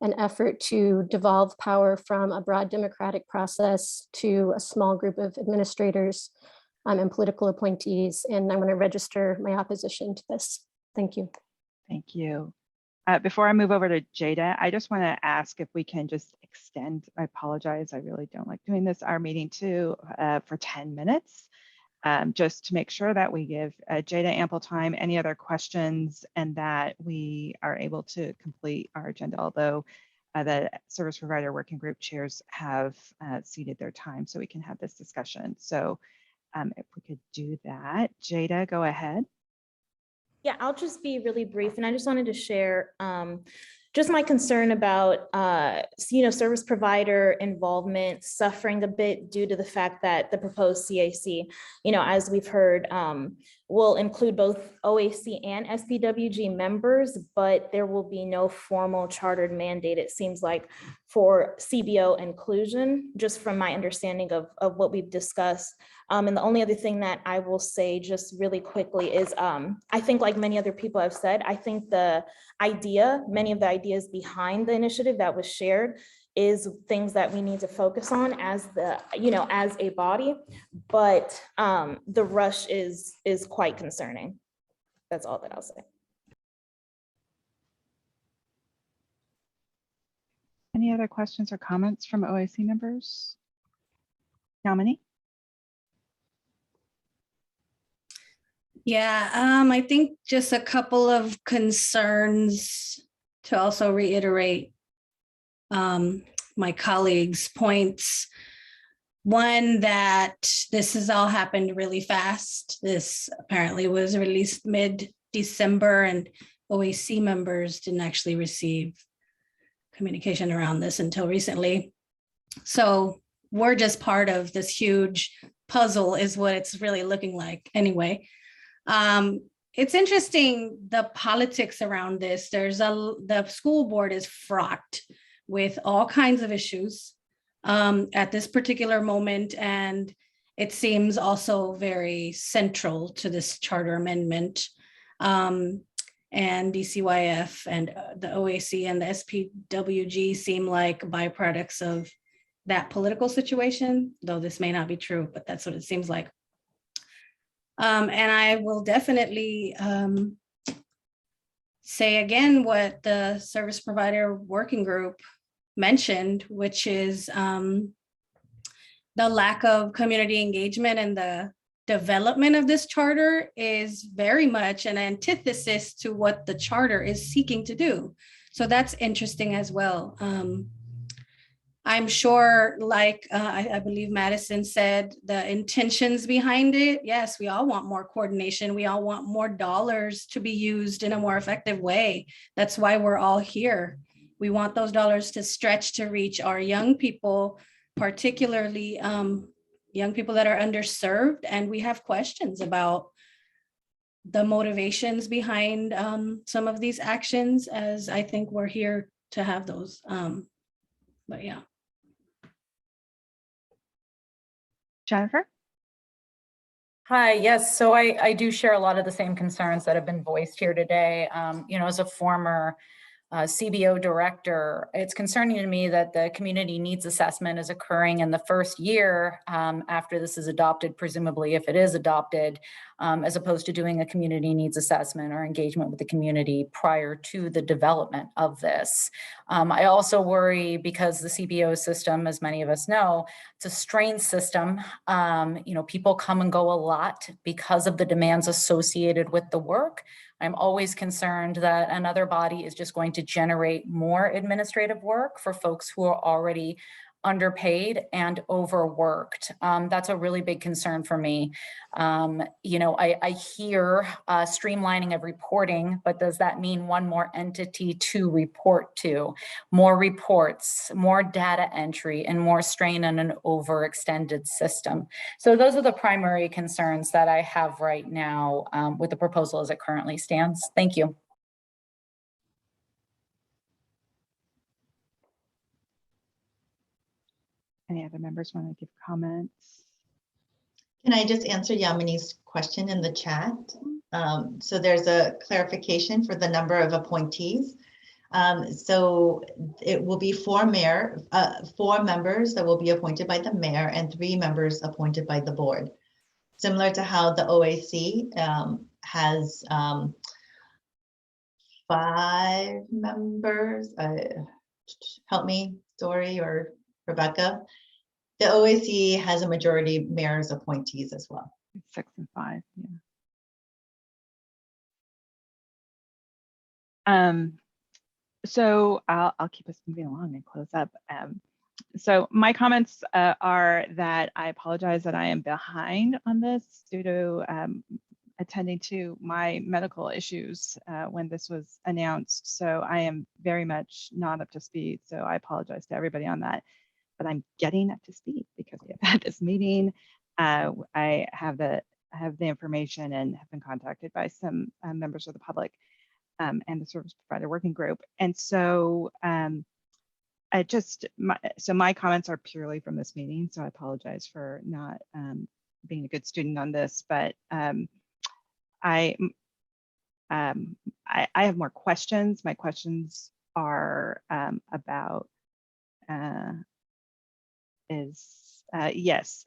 an effort to devolve power from a broad democratic process to a small group of administrators and political appointees. And I'm going to register my opposition to this. Thank you. Thank you. Before I move over to Jada, I just want to ask if we can just extend, I apologize, I really don't like doing this, our meeting for 10 minutes, just to make sure that we give Jada ample time, any other questions, and that we are able to complete our agenda, although the service provider working group chairs have ceded their time so we can have this discussion. So if we could do that, Jada, go ahead. Yeah, I'll just be really brief, and I just wanted to share just my concern about service provider involvement suffering a bit due to the fact that the proposed CAC, as we've heard, will include both OAC and SPWG members, but there will be no formal chartered mandate, it seems like, for CBO inclusion, just from my understanding of what we've discussed. And the only other thing that I will say just really quickly is I think, like many other people have said, I think many of the ideas behind the initiative that was shared is things that we need to focus on as as a body, but the rush is quite concerning. That's all that I'll say. Any other questions or comments from OAC members? Yamini? Yeah, I think just a couple of concerns to also reiterate my colleagues' points. One, that this has all happened really fast. This apparently was released mid-December, and OAC members didn't actually receive communication around this until recently. So we're just part of this huge puzzle is what it's really looking like anyway. It's interesting, the politics around this. The school board is fraught with all kinds of issues at this particular moment, and it seems also very central to this charter amendment. And DCYF and the OAC and the SPWG seem like byproducts of that political situation, though this may not be true, but that's what it seems like. And I will definitely say again what the service provider working group mentioned, which is the lack of community engagement and the development of this charter is very much an antithesis to what the charter is seeking to do. So that's interesting as well. I'm sure, like I believe Madison said, the intentions behind it, yes, we all want more coordination. We all want more dollars to be used in a more effective way. That's why we're all here. We want those dollars to stretch to reach our young people, particularly young people that are underserved. And we have questions about the motivations behind some of these actions, as I think we're here to have those. But yeah. Jennifer? Hi, yes, so I do share a lot of the same concerns that have been voiced here today. You know, as a former CBO director, it's concerning to me that the community needs assessment is occurring in the first year after this is adopted, presumably if it is adopted, as opposed to doing a community needs assessment or engagement with the community prior to the development of this. I also worry because the CBO system, as many of us know, it's a strained system. You know, people come and go a lot because of the demands associated with the work. I'm always concerned that another body is just going to generate more administrative work for folks who are already underpaid and overworked. That's a really big concern for me. You know, I hear streamlining of reporting, but does that mean one more entity to report to? More reports, more data entry, and more strain on an overextended system. So those are the primary concerns that I have right now with the proposal as it currently stands. Thank you. Any other members want to give comments? Can I just answer Yamini's question in the chat? So there's a clarification for the number of appointees. So it will be 4 members that will be appointed by the mayor and 3 members appointed by the board. Similar to how the OAC has 5 members. Help me, Dory or Rebecca. The OAC has a majority mayor's appointees as well. 6 and 5, yeah. So I'll keep us moving along and close up. So my comments are that I apologize that I am behind on this due to attending to my medical issues when this was announced. So I am very much not up to speed. So I apologize to everybody on that. But I'm getting up to speed because we have had this meeting. I have the information and have been contacted by some members of the public and the service provider working group. And so my comments are purely from this meeting. So I apologize for not being a good student on this, but I have more questions. My questions are about yes,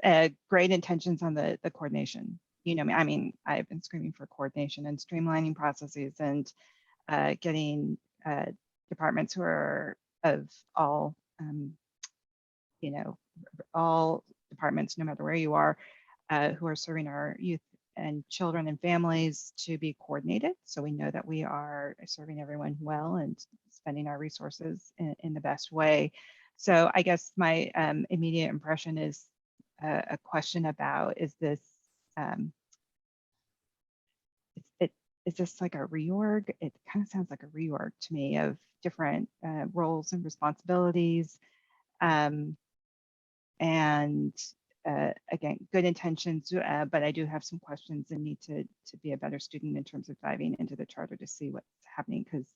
great intentions on the coordination. You know, I mean, I've been screaming for coordination and streamlining processes and getting departments who are of all you know, all departments, no matter where you are, who are serving our youth and children and families to be coordinated. So we know that we are serving everyone well and spending our resources in the best way. So I guess my immediate impression is a question about, is this, is this like a reorg? It kind of sounds like a reorg to me of different roles and responsibilities. Again, good intentions, but I do have some questions and need to be a better student in terms of diving into the charter to see what's happening, because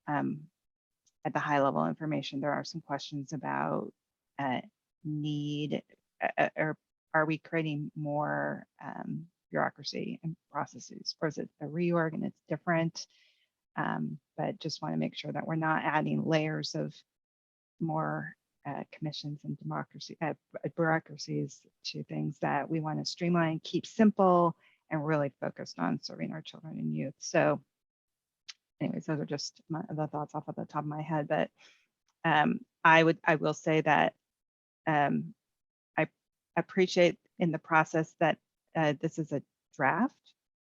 at the high level information, there are some questions about need, or are we creating more bureaucracy and processes, or is it a reorg and it's different? But just want to make sure that we're not adding layers of more commissions and bureaucracies to things that we want to streamline, keep simple, and really focused on serving our children and youth. So anyways, those are just the thoughts off of the top of my head. But I will say that I appreciate in the process that this is a draft,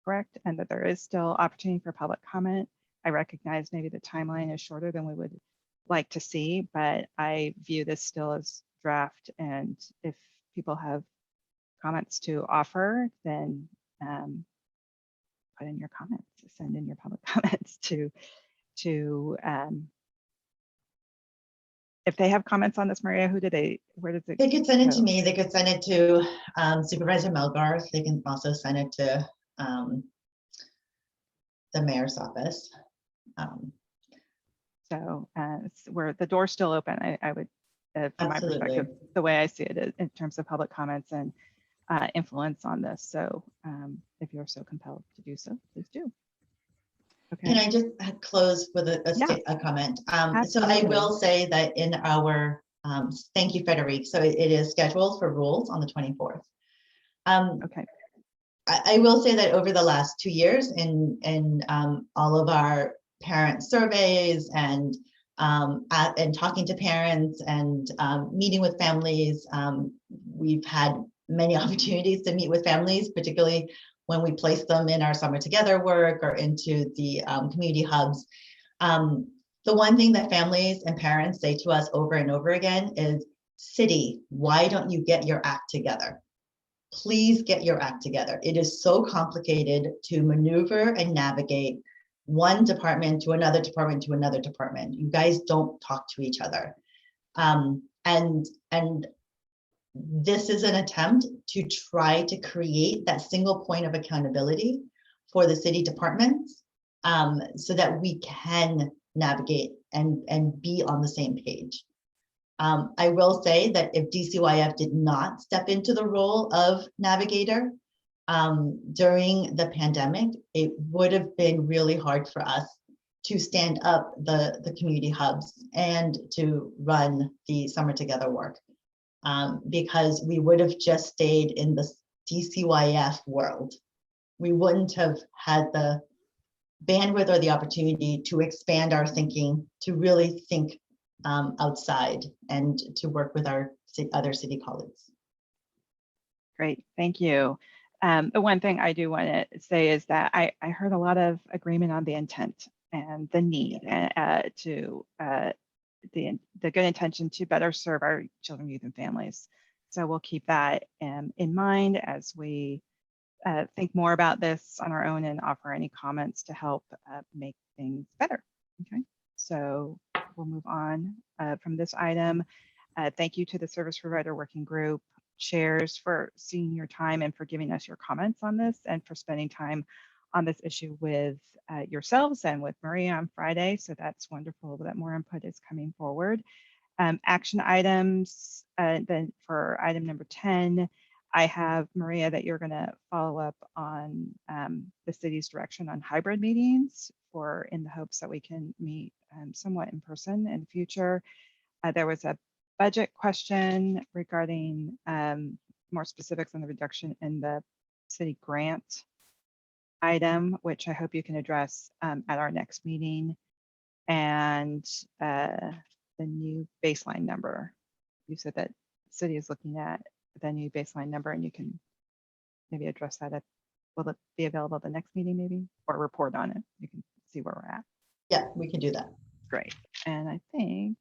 correct? And that there is still opportunity for public comment. I recognize maybe the timeline is shorter than we would like to see, but I view this still as draft. And if people have comments to offer, then put in your comments, send in your public comments to if they have comments on this, Maria, where does it They could send it to go? me. They could send it to Supervisor Melgarth. They can also send it to the mayor's office. So where the door's still open, I would, from my perspective, the way I see it is in terms of public comments and influence on this. So if you're so compelled to do so, please do. Okay. Can I just close with a comment? So I will say that in our, thank you, Frederique. So it is scheduled for rules on the 24th. Okay. I will say that over the last 2 years in all of our parent surveys and talking to parents and meeting with families, we've had many opportunities to meet with families, particularly when we place them in our summer together work or into the community hubs. The one thing that families and parents say to us over and over again is, city, why don't you get your act together? Please get your act together. It is so complicated to maneuver and navigate one department to another department to another department. You guys don't talk to each other. And this is an attempt to try to create that single point of accountability for the city departments so that we can navigate and be on the same page. I will say that if DCYF did not step into the role of navigator during the pandemic, it would have been really hard for us to stand up the community hubs and to run the summer together work. Because we would have just stayed in the DCYF world. We wouldn't have had the bandwidth or the opportunity to expand our thinking, to really think outside and to work with our other city colleagues. Great, thank you. The one thing I do want to say is that I heard a lot of agreement on the intent and the need to the good intention to better serve our children, youth, and families. So we'll keep that in mind as we think more about this on our own and offer any comments to help make things better. Okay, so we'll move on from this item. Thank you to the Service Provider Working Group chairs for seeing your time and for giving us your comments on this and for spending time on this issue with yourselves and with Maria on Friday. So that's wonderful that more input is coming forward. Action items, then for item number 10, I have, Maria, that you're going to follow up on the city's direction on hybrid meetings in the hopes that we can meet somewhat in person in the future. There was a budget question regarding more specifics on the reduction in the city grant item, which I hope you can address at our next meeting. And the new baseline number. You said that city is looking at the new baseline number, and you can maybe address that at, will it be available at the next meeting maybe, or report on it? You can see where we're at. Yeah, we can do that. Great. And I think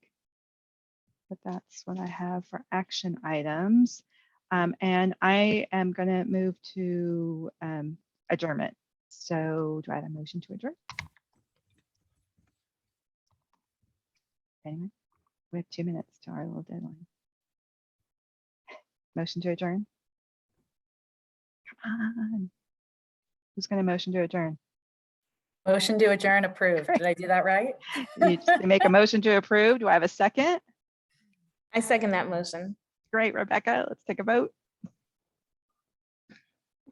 that that's what I have for action items. And I am going to move to adjournment. So do I have a motion to adjourn? Anyone? We have 2 minutes to our little deadline. Motion to adjourn? Come on. Who's going to motion to adjourn? Motion to adjourn approved. Did I do that right? You make a motion to approve. Do I have a second? I second that motion. Great, Rebecca. Let's take a vote.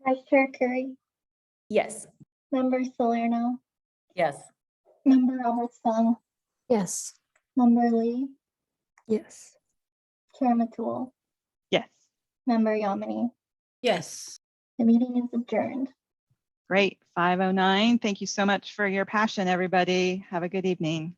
Vice Chair Curry, Yes. Member Salerno, Yes. Member Robertson, Yes. Member Lee, Yes. Chair Matul, Yes. Member Yamini. Yes. The meeting is adjourned. Great. 5:09. Thank you so much for your passion, everybody. Have a good evening.